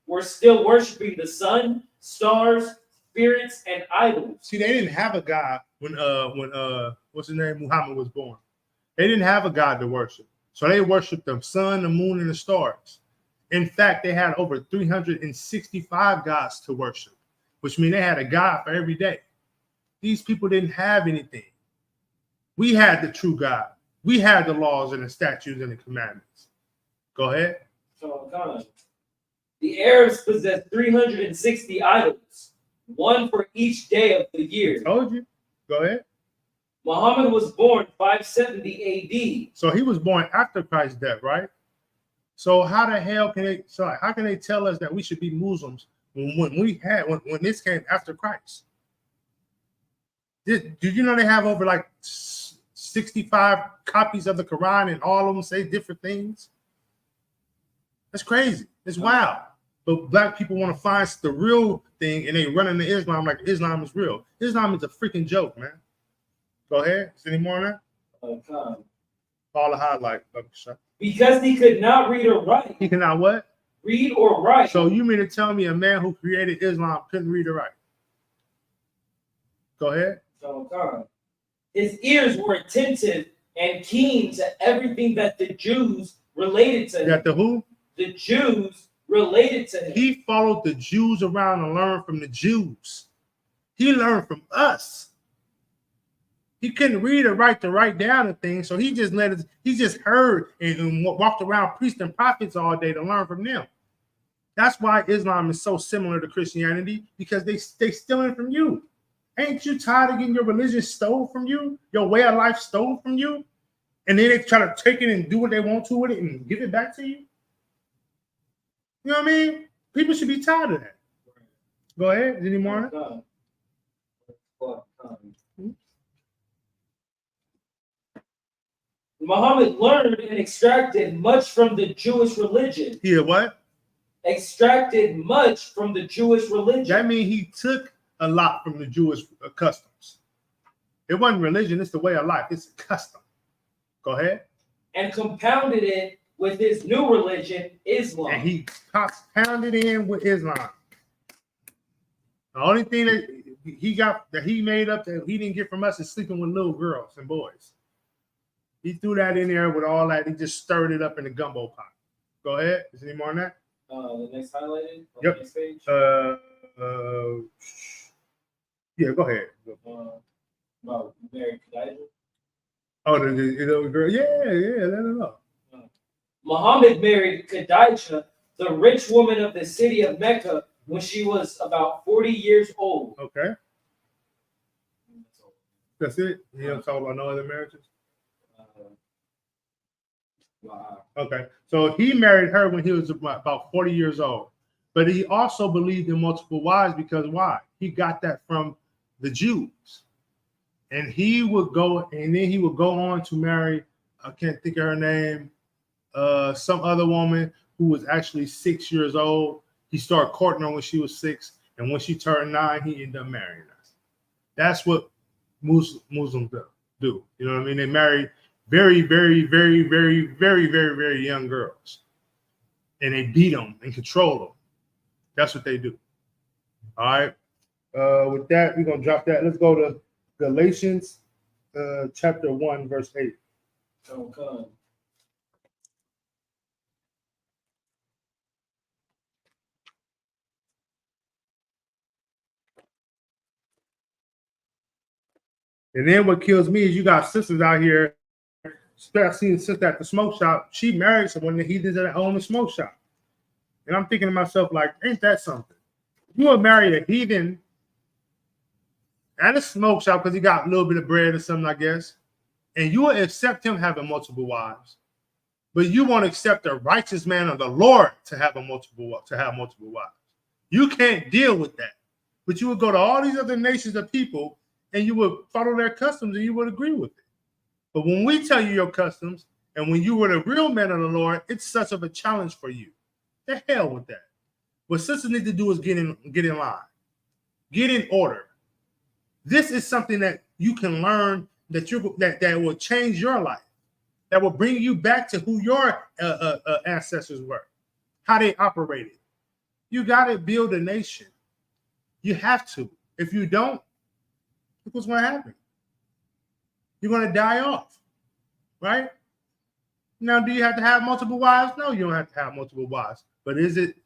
were still worshiping the sun, stars, spirits, and idols. See, they didn't have a god when what's his name, Muhammad was born. They didn't have a god to worship. So they worshiped the sun, the moon, and the stars. In fact, they had over 365 gods to worship, which means they had a god for every day. These people didn't have anything. We had the true God. We had the laws and the statutes and the commandments. Go ahead. The Arabs possessed 360 idols, one for each day of the year. I told you. Go ahead. Muhammad was born 570 AD. So he was born after Christ's death, right? So how the hell can they? So how can they tell us that we should be Muslims when this came after Christ? Did you know they have over like 65 copies of the Quran and all of them say different things? That's crazy. It's wild. But black people want to find the real thing and they run into Islam like Islam is real. Islam is a freaking joke, man. Go ahead. Is there any more on that? All the highlight. Because he could not read or write. He cannot what? Read or write. So you mean to tell me a man who created Islam couldn't read or write? Go ahead. His ears were attentive and keen to everything that the Jews related to him. That the who? The Jews related to him. He followed the Jews around and learned from the Jews. He learned from us. He couldn't read or write to write down the things, so he just heard and walked around priests and prophets all day to learn from them. That's why Islam is so similar to Christianity, because they stealing from you. Ain't you tired of getting your religion stole from you, your way of life stole from you, and then they try to take it and do what they want to with it and give it back to you? You know what I mean? People should be tired of that. Go ahead. Is there any more on it? Muhammad learned and extracted much from the Jewish religion. He had what? Extracted much from the Jewish religion. That means he took a lot from the Jewish customs. It wasn't religion, it's the way of life. It's a custom. Go ahead. And compounded it with his new religion, Islam. And he pounded in with Islam. The only thing that he made up that he didn't get from us is sleeping with little girls and boys. He threw that in there with all that. He just stirred it up in the gumbo pot. Go ahead. Is there any more on that? The next highlighted. Yep. The next page. Yeah, go ahead. About Mary Khadijah. Oh, the little girl. Yeah, let her know. Muhammad married Khadijah, the rich woman of the city of Mecca, when she was about 40 years old. Okay. That's it? You don't talk about no other marriages? Wow. Okay. So he married her when he was about 40 years old. But he also believed in multiple wives because why? He got that from the Jews. And he would go, and then he would go on to marry, I can't think of her name, some other woman who was actually 6 years old. He started courting her when she was 6, and when she turned 9, he ended up marrying her. That's what Muslims do. You know what I mean? They marry very, very, very, very, very, very, very young girls, and they beat them and control them. That's what they do. All right. With that, we're gonna drop that. Let's go to Galatians, chapter 1, verse 8. Okay. And then what kills me is you got sisters out here, especially the sister at the smoke shop. She married someone that he did that own the smoke shop. And I'm thinking to myself, like, ain't that something? You will marry a heathen at a smoke shop because he got a little bit of bread or something, I guess. And you will accept him having multiple wives. But you won't accept a righteous man of the Lord to have multiple wives. You can't deal with that. But you would go to all these other nations of people and you would follow their customs and you would agree with it. But when we tell you your customs and when you were the real man of the Lord, it's such of a challenge for you. The hell with that. What sisters need to do is get in line, get in order. This is something that you can learn that will change your life, that will bring you back to who your ancestors were, how they operated. You got to build a nation. You have to. If you don't, look what's going to happen. You're going to die off, right? Now, do you have to have multiple wives? No, you don't have to have multiple wives. But is it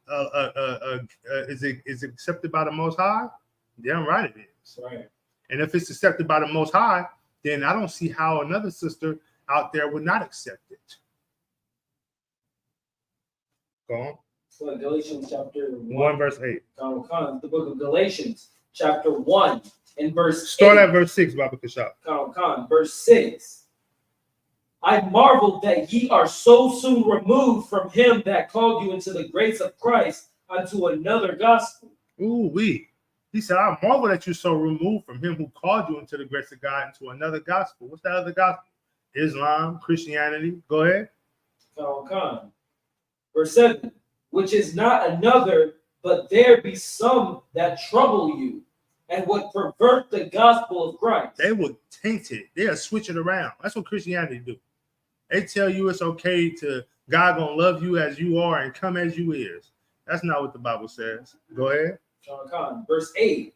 accepted by the Most High? Damn right it is. Right. And if it's accepted by the Most High, then I don't see how another sister out there would not accept it. Go on. So Galatians chapter 1 verse 8. The book of Galatians chapter 1 and verse Start 8. at verse 6, Baba Kashab. Verse 6. I marvel that ye are so soon removed from him that called you into the grace of Christ unto another gospel. Ooh, wee. He said, I marvel that you're so removed from him who called you into the grace of God into another gospel. What's that other gospel? Islam, Christianity. Go ahead. Verse 7. Which is not another, but there be some that trouble you and would pervert the gospel of Christ. They would taint it. They'll switch it around. That's what Christianity do. They tell you it's okay to God gonna love you as you are and come as you is. That's not what the Bible says. Go ahead. Verse 8.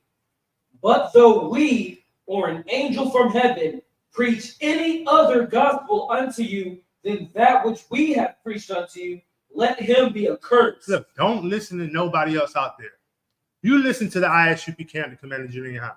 But though we or an angel from heaven preach any other gospel unto you than that which we have preached unto you, let him be accursed. Look, don't listen to nobody else out there. You listen to the ISUP camp, the Commander Junior High.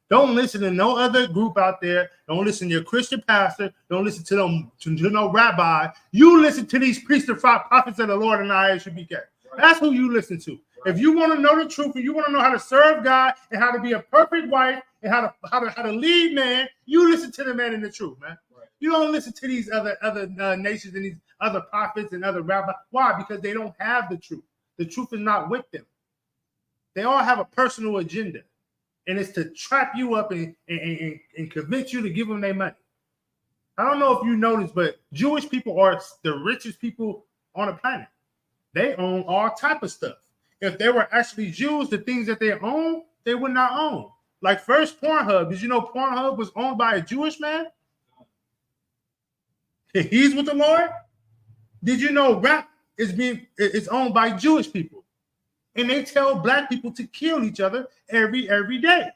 Don't listen to no other group out there. Don't listen to your Christian pastor. Don't listen to no rabbi. You listen to these priests and prophets of the Lord and the ISUP camp. That's who you listen to. If you want to know the truth and you want to know how to serve God and how to be a perfect wife and how to lead man, you listen to the man in the truth, man. Right. You don't listen to these other nations and these other prophets and other rabbis. Why? Because they don't have the truth. The truth is not with them. They all have a personal agenda, and it's to trap you up and convince you to give them their money. I don't know if you noticed, but Jewish people are the richest people on the planet. They own all type of stuff. If they were actually Jews, the things that they own, they would not own. Like first Pornhub. Did you know Pornhub was owned by a Jewish man? He's with the Lord. Did you know rap is owned by Jewish people? And they tell black people to kill each other every day.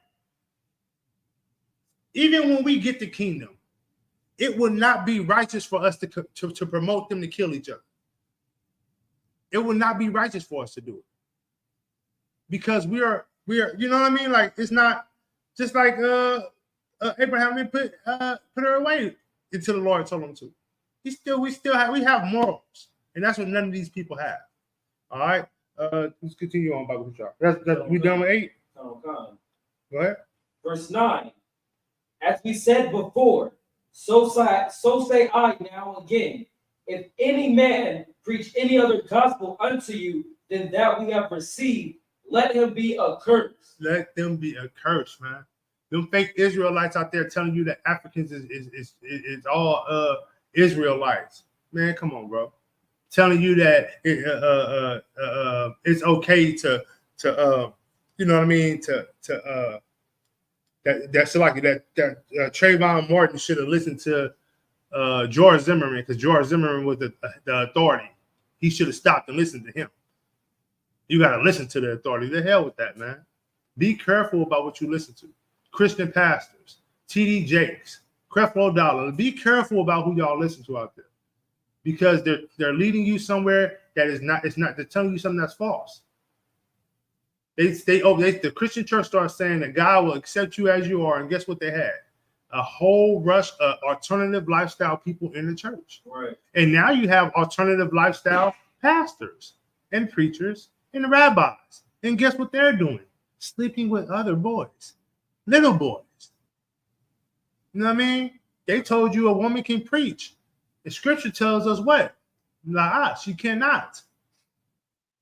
Even when we get the kingdom, it would not be righteous for us to promote them to kill each other. It would not be righteous for us to do it. Because we are, you know what I mean? Like it's not just like Abraham didn't put her away until the Lord told him to. We have morals, and that's what none of these people have. All right, let's continue on Bible Shop. We done with 8. Okay. Go ahead. Verse 9. As we said before, so say I now again. If any man preach any other gospel unto you than that we have received, let him be accursed. Let them be accursed, man. Them fake Israelites out there telling you that Africans is all Israelites. Man, come on, bro. Telling you that it's okay to you know what I mean, that's like that Trayvon Martin should have listened to George Zimmerman, because George Zimmerman was the authority. He should have stopped and listened to him. You got to listen to the authority. The hell with that, man. Be careful about what you listen to. Christian pastors, T.D. Jakes, Creflo Dollar. Be careful about who y'all listen to out there, because they're leading you somewhere that is not. It's not. They're telling you something that's false. The Christian church starts saying that God will accept you as you are, and guess what they had? A whole rush of alternative lifestyle people in the church. Right. And now you have alternative lifestyle pastors and preachers and rabbis. And guess what they're doing? Sleeping with other boys, little boys. You know what I mean? They told you a woman can preach. The scripture tells us what? She cannot.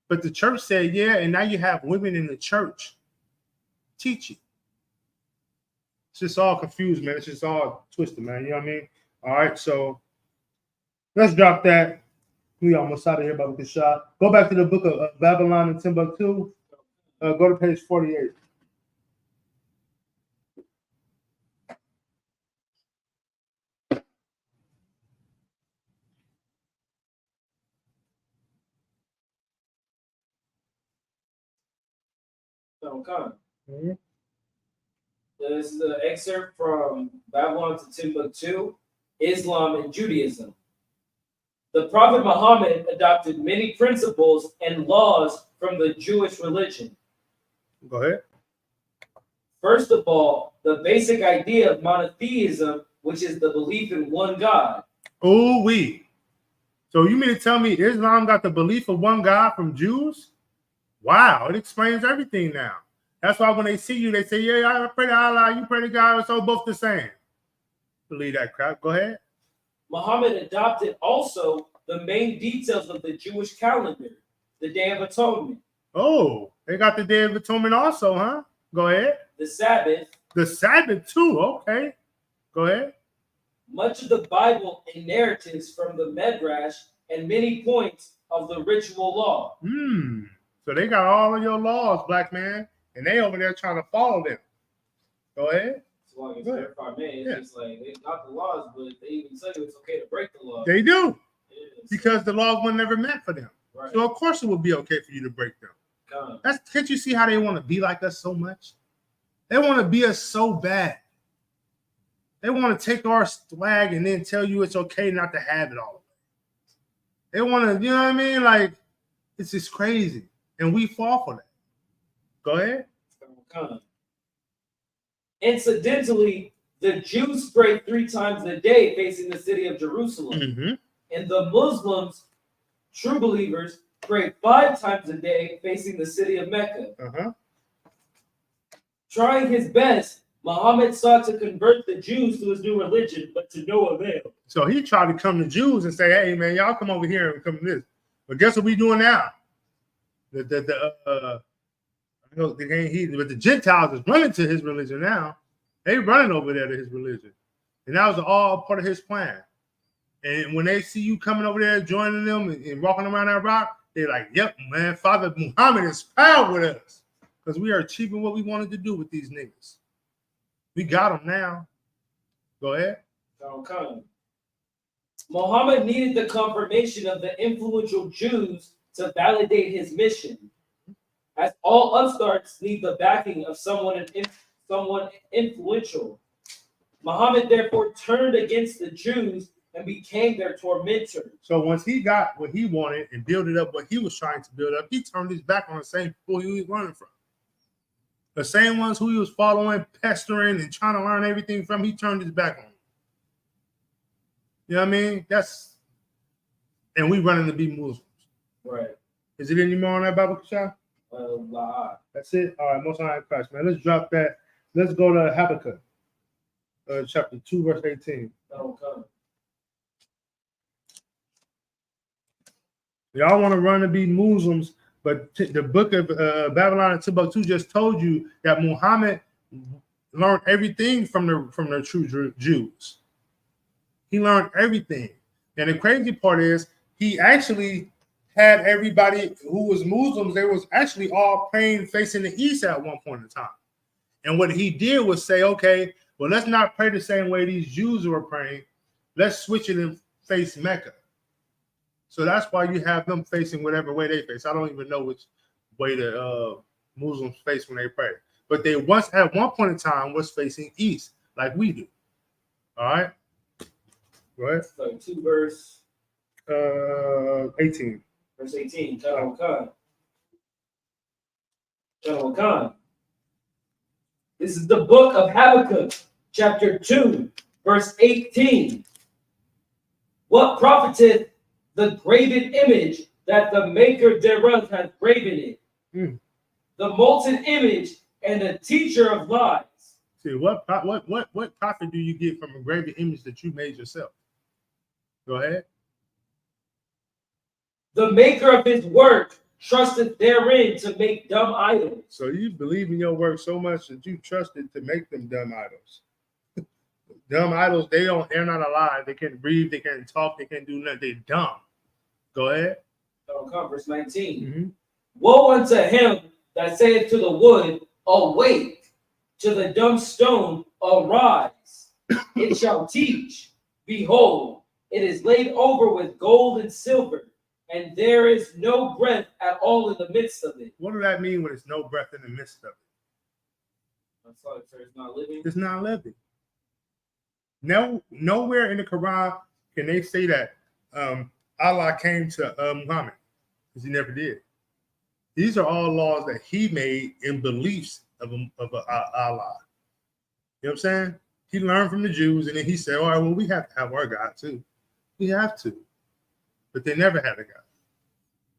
But the church said, yeah, and now you have women in the church teaching. It's just all confused, man. It's just all twisted, man. You know what I mean? All right, so let's drop that. We almost out of here, but we can shot. Go back to the book of Babylon and Timbuktu. Go to page 48. Okay. Mm-hmm. This is the excerpt from Babylon to Timbuktu, Islam and Judaism. The Prophet Muhammad adopted many principles and laws from the Jewish religion. Go ahead. First of all, the basic idea of monotheism, which is the belief in one God. Oh, So you mean to tell me Islam got the belief of one God from Jews? Wow, it explains everything now. That's why when they see you, they say, yeah, I pray to Allah, you pray to God, it's all both the same. Believe that crap. Go ahead. Muhammad adopted also the main details of the Jewish calendar, the Day of Atonement. Oh, they got the Day of Atonement also, huh? Go ahead. The Sabbath. The Sabbath too, okay. Go ahead. Much of the Bible and narratives from the Midrash and many points of the ritual law. So they got all of your laws, black man, and they over there trying to follow them. Go ahead. As long as they're it's just like they got the laws, but they even say it's okay to break the law. They do. Because the laws were never meant for them. Right. So of course it would be okay for you to break them. Can't you see how they want to be like us so much? They want to be us so bad. They want to take our swag and then tell you it's okay not to have it all. They want to, you know what I mean? Like, it's just crazy. And we fall for that. Go ahead. Incidentally, the Jews pray 3 times a day facing the city of Jerusalem. Mm-hmm. And the Muslims, true believers, pray 5 times a day facing the city of Mecca. Uh-huh. Trying his best, Muhammad sought to convert the Jews to his new religion, but to no avail. So he tried to come to Jews and say, hey, man, y'all come over here and come to this. But guess what we doing now? But the Gentiles is running to his religion now. They running over there to his religion. And that was all part of his plan. And when they see you coming over there, joining them and walking around that rock, they're like, yep, man, Father Muhammad is proud with us. Because we are achieving what we wanted to do with these niggas. We got them now. Go ahead. Okay. Muhammad needed the confirmation of the influential Jews to validate his mission. As all upstarts need the backing of someone influential. Muhammad therefore turned against the Jews and became their tormentor. So once he got what he wanted and built it up, what he was trying to build up, he turned his back on the same people he was learning from. The same ones who he was following, pestering, and trying to learn everything from, he turned his back on them. You know what I mean? And we running to be Muslims. Right. Is it any more on that Bible, Kashaf? That's it? All right, Most High in Christ, man. Let's drop that. Let's go to Habakkuk, chapter 2, verse 18. Okay. Y'all want to run to be Muslims, but the book of Babylon and Timbuktu just told you that Muhammad learned everything from the true Jews. He learned everything. And the crazy part is he actually had everybody who was Muslims, they was actually all praying facing the east at one point in time. And what he did was say, okay, well, let's not pray the same way these Jews were praying. Let's switch it and face Mecca. So that's why you have them facing whatever way they face. I don't even know which way the Muslims face when they pray. But they once, at one point in time, was facing east, like we do. All right? Go ahead. So 2 verse 18. Verse 18. General Khan. This is the book of Habakkuk, chapter 2, verse 18. What profiteth the graven image that the maker thereof hath graven it? The molten image and the teacher of lies. See, what profit do you get from a graven image that you made yourself? Go ahead. The maker of his work trusted therein to make dumb idols. So you believe in your work so much that you trusted to make them dumb idols. Dumb idols, they're not alive. They can't breathe, they can't talk, they can't do nothing. They're dumb. Go ahead. Verse 19. Woe unto him that saith to the wood, awake, to the dumb stone, arise. It shall teach. Behold, it is laid over with gold and silver, and there is no breath at all in the midst of it. What does that mean when there's no breath in the midst of it? That's like it's not living. It's not living. No, nowhere in the Quran can they say that Allah came to Muhammad, because he never did. These are all laws that he made in beliefs of Allah. You know what I'm saying? He learned from the Jews, and then he said, all right, well, we have to have our God too. We have to. But they never had a God.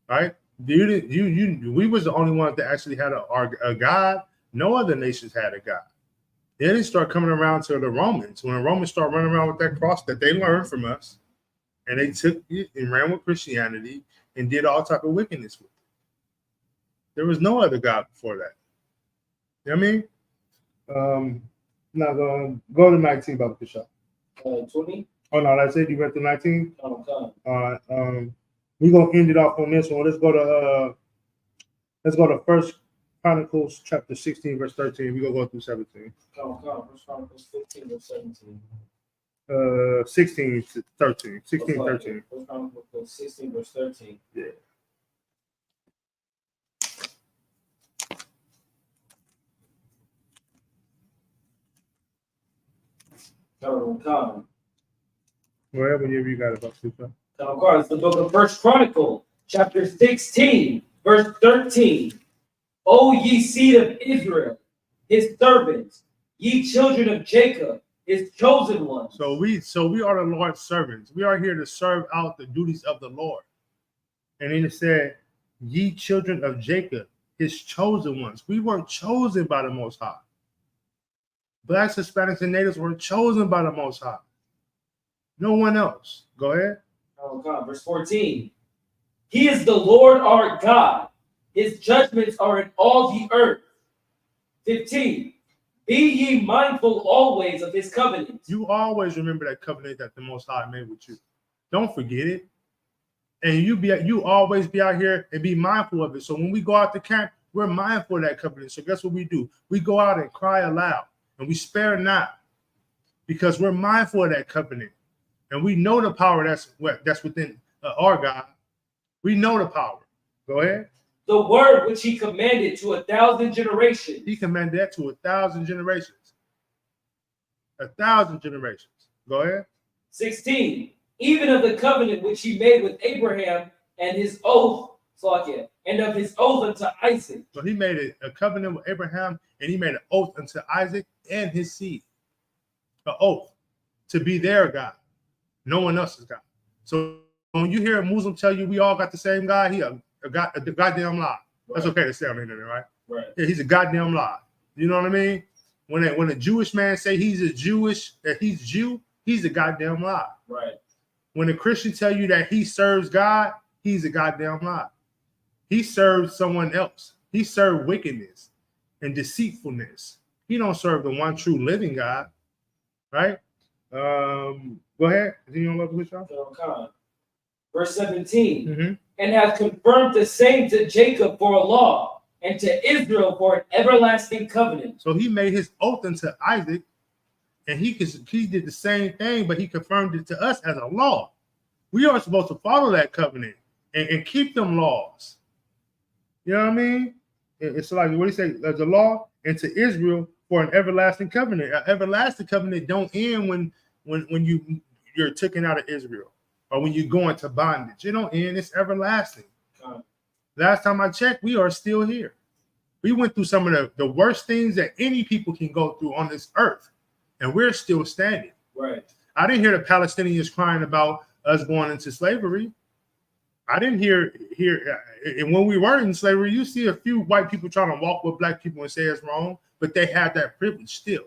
Right? We was the only ones that actually had a God. No other nations had a God. Then it started coming around to the Romans. When the Romans started running around with that cross that they learned from us, and they took it and ran with Christianity and did all type of wickedness with it. There was no other God before that. You know what I mean? Now go to 19, Baba Kishah. 20? Oh no, that's it. You went to 19? Okay. All right. We're gonna end it off on this one. Let's go to First Chronicles chapter 16, verse 13. We're gonna go through 17. First Chronicles 15 or 17. 16 to 13. 16, 13. First Chronicles 16 verse 13. Yeah. Wherever you got it, It's the book of First Chronicle, chapter 16, verse 13. O ye seed of Israel, his servants, ye children of Jacob, his chosen ones. So we are the Lord's servants. We are here to serve out the duties of the Lord. And then it said, ye children of Jacob, his chosen ones. We were chosen by the Most High. Blacks, Hispanics, and natives were chosen by the Most High. No one else. Go ahead. Verse 14. He is the Lord our God. His judgments are in all the earth. 15. Be ye mindful always of his covenant. You always remember that covenant that the Most High made with you. Don't forget it. And you always be out here and be mindful of it. So when we go out to camp, we're mindful of that covenant. So guess what we do? We go out and cry aloud, and we spare not, because we're mindful of that covenant, and we know the power that's within our God. We know the power. Go ahead. The word which he commanded to 1,000 generations. He commanded that to 1,000 generations. 1,000 generations. Go ahead. 16. Even of the covenant which he made with Abraham and his oath, and of his oath unto Isaac. So he made a covenant with Abraham, and he made an oath unto Isaac and his seed. An oath to be their God. No one else's God. So when you hear a Muslim tell you we all got the same God, he a goddamn lie. That's okay to say on the internet, right? Right. Yeah, he's a goddamn lie. You know what I mean? When a Jewish man say he's Jew, he's a goddamn lie. Right. When a Christian tell you that he serves God, he's a goddamn lie. He serves someone else. He serves wickedness and deceitfulness. He don't serve the one true living God, right? Go ahead. Verse 17. Mm-hmm. And hath confirmed the same to Jacob for a law, and to Israel for an everlasting covenant. So he made his oath unto Isaac, and he did the same thing, but he confirmed it to us as a law. We are supposed to follow that covenant and keep them laws. You know what I mean? It's like, what do you say? There's a law, and to Israel for an everlasting covenant. An everlasting covenant don't end when you're taken out of Israel or when you go into bondage. It don't end. It's everlasting. Last time I checked, we are still here. We went through some of the worst things that any people can go through on this earth, and we're still standing. Right. I didn't hear the Palestinians crying about us going into slavery. I didn't hear, and when we were in slavery, you see a few white people trying to walk with black people and say it's wrong, but they had that privilege still,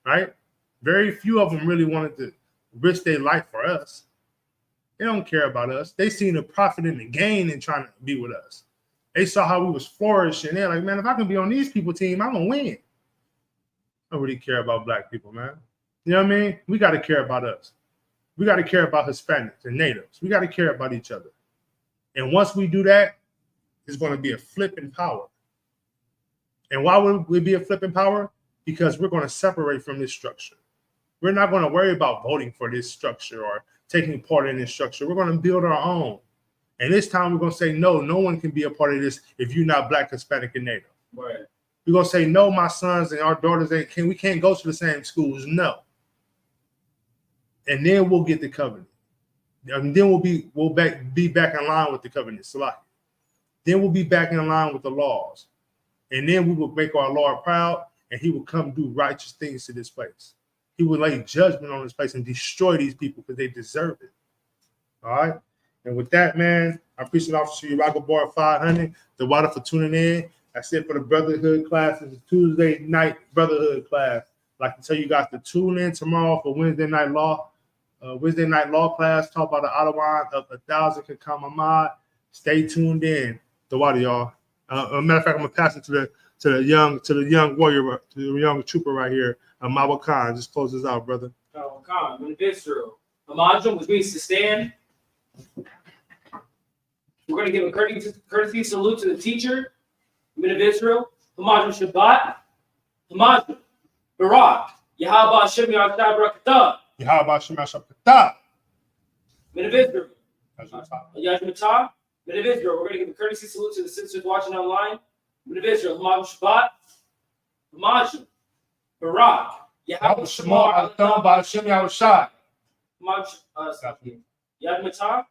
right? Very few of them really wanted to risk their life for us. They don't care about us. They seen the profit and the gain in trying to be with us. They saw how we was flourishing. They're like, man, if I can be on these people team, I'm gonna win. I don't really care about black people, man. You know what I mean? We got to care about us. We got to care about Hispanics and natives. We got to care about each other. And once we do that, it's going to be a flipping power. And why would we be a flipping power? Because we're going to separate from this structure. We're not going to worry about voting for this structure or taking part in this structure. We're going to build our own. And this time we're going to say, no one can be a part of this if you're not black, Hispanic, and native. Right. We're going to say, no, my sons and our daughters, we can't go to the same schools. No. And then we'll get the covenant. And then we'll be back in line with the covenant. Then we'll be back in line with the laws. And then we will make our Lord proud, and he will come do righteous things to this place. He will lay judgment on this place and destroy these people because they deserve it. All right? And with that, man, I appreciate Officer Uraga Bar 500, the water for tuning in. That's it for the Brotherhood class. It's a Tuesday night Brotherhood class. I'd like to tell you guys to tune in tomorrow for Wednesday night law. Wednesday night law class, talk about the Ottawa of 1,000 can come Ahmad. Stay tuned in. The water, y'all. Matter of fact, I'm gonna pass it to the young warrior, to the young trooper right here, Mawa Khan. Just close this out, brother. Khan, in Israel. Imagine which means to stand. We're going to give a courtesy salute to the teacher, men of Israel. Imagine Shabbat. Imagine Barak. Yahaba Hashem Yahshua Barakatah. Yahaba Hashem Yahshua Barakatah. Men of Israel. Yajmatah. Men of Israel. We're going to give a courtesy salute to the sisters watching online. Men of Israel. Imagine Shabbat. Imagine Barak. Yahaba Shema Al-Tam Ba'Hashem Yahushai. Imagine Yadmatah.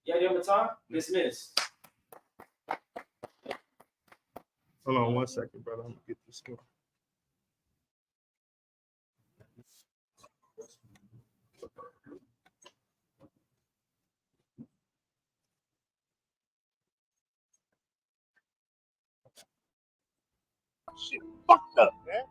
Yadmatah. Dismissed. Hold on 1 second, brother. I'm gonna get this going. Shit fucked up, man.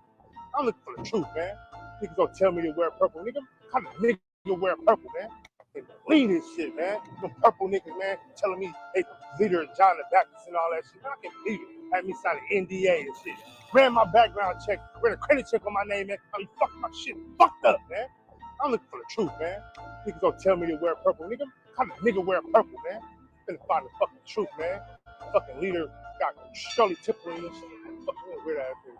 I'm looking for the truth, man. Niggas gonna tell me to wear purple, nigga. What kind of nigga you wear purple, man? They believe this shit, man. Them purple niggas, man, telling me they the leader of John the Baptist and all that shit. I can't believe it. Had me sign an NDA and shit. Ran my background check, ran a credit check on my name, man. I mean, fuck my shit fucked up, man. I'm looking for the truth, man. Niggas don't tell me to wear purple, nigga. What kind of nigga wear purple, man? Finna find the fucking truth, man. Fucking leader got Shirley Temple and shit. Fucking weird ass nigga.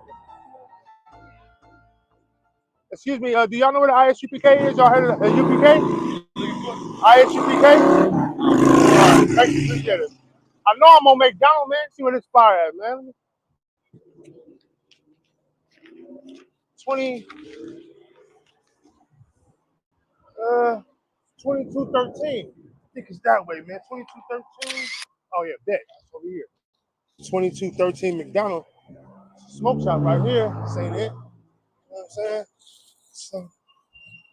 Excuse me, do y'all know what the ISUPK is? Y'all heard of the UPK? ISUPK? Thank you, appreciate it. I know I'm on McDonald's, man. See what it's fire at, man. 2213. I think it's that way, man. 2213. Oh yeah, bet. It's over here. 2213 McDonald. Smoke shop right here. Saying it. You know what I'm saying? So,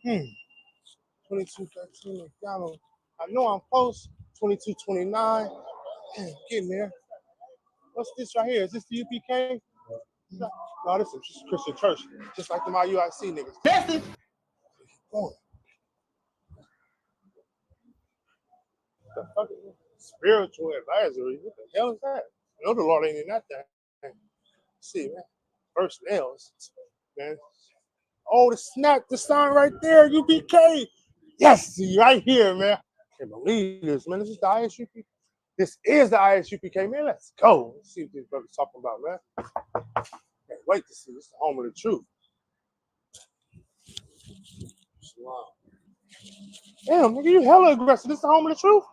2213 McDonald. I know I'm close. 2229. Getting there. What's this right here? Is this the UPK? No, this is Christian church. Just like the IUIC niggas. That's oh. The fucking spiritual advisory. What the hell is that? I know the Lord ain't in that thing. See, man. First nails. Man. Oh, the snap, the sign right there, UPK. Yes, right here, man. I can't believe this, man. This is the ISUPK. This is the ISUPK, man. Let's go. Let's see what this brother's talking about, man. Can't wait to see. This is the home of the truth. Wow. Damn, nigga, you hella aggressive. This is the home of the truth.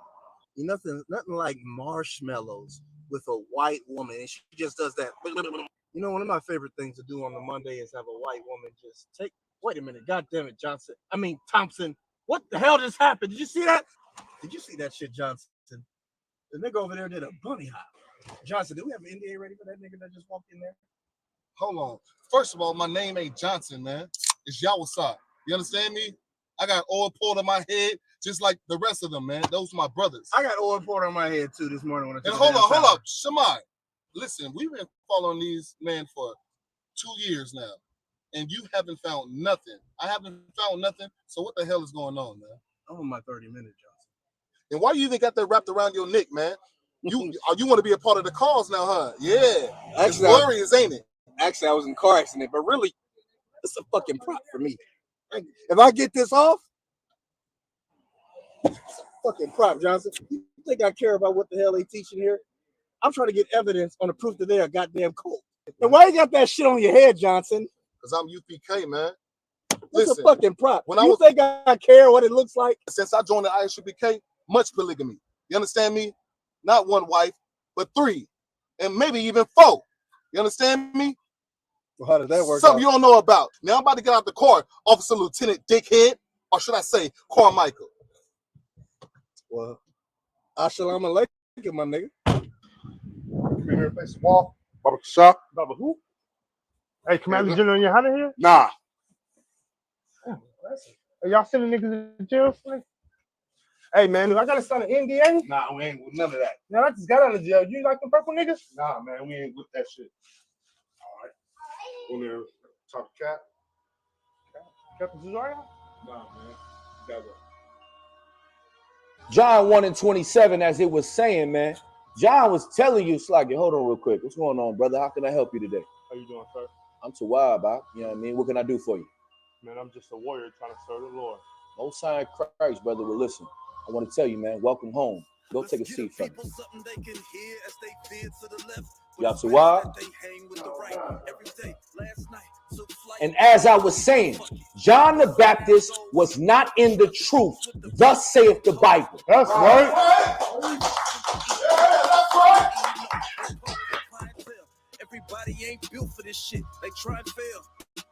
Nothing like marshmallows with a white woman, and she just does that. You know, one of my favorite things to do on the Monday is have a white woman just take. Wait a minute, God damn it, Thompson. What the hell just happened? Did you see that? Did you see that shit, Johnson? The nigga over there did a bunny hop. Johnson, do we have an NDA ready for that nigga that just walked in there? Hold on. First of all, my name ain't Johnson, man. It's Yawasai. You understand me? I got oil poured on my head, just like the rest of them, man. Those are my brothers. I got oil poured on my head too this morning. When I and hold up, Shamai. Listen, we've been following these men for 2 years now, and you haven't found nothing. I haven't found nothing. So what the hell is going on, man? I'm on my 30 minutes, Johnson. And why you even got that wrapped around your neck, man? You want to be a part of the cause now, huh? Yeah. It's glorious, ain't it? Actually, I was in a car accident, but really, it's a fucking prop for me. If I get this off, it's a fucking prop, Johnson. You think I care about what the hell they teaching here? I'm trying to get evidence on the proof that they are goddamn cold. And why you got that shit on your head, Johnson? Because I'm UPK, man. It's a fucking prop. When you think I care what it looks like? Since I joined the ISUPK, much polygamy. You understand me? Not one wife, but 3, and maybe even 4. You understand me? Well, how does that work? Something you don't know about. Now I'm about to get out the car, Officer Lieutenant Dickhead, or should I say Carmichael? Well, assalamu alaikum, my nigga. Come here, face the wall. Baba Kashak. Baba who? Hey, Commander General, you out of here? Nah. Are y'all sending niggas to jail for me? Hey, man, I gotta sign an NDA? Nah, we ain't with none of that. Now, I just got out of jail. You like the purple niggas? Nah, man, we ain't with that shit. All right. Want to talk to Cap? Captain Cesario? Nah, man. That way. John 1:27, as it was saying, man. John was telling you, Sluggy, hold on real quick. What's going on, brother? How can I help you today? How you doing, sir? I'm Tawab, Bob. You know what I mean? What can I do for you? Man, I'm just a warrior trying to serve the Lord. Most High Christ, brother. Well, listen, I want to tell you, man, welcome home. Go take a seat for me. Y'all Tawab? And as I was saying, John the Baptist was not in the truth. Thus saith the Bible. That's right. Everybody ain't built for this shit. They try and fail.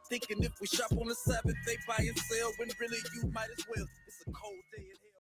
Thinking if we shop on the Sabbath, they buy and sell. When really you might as well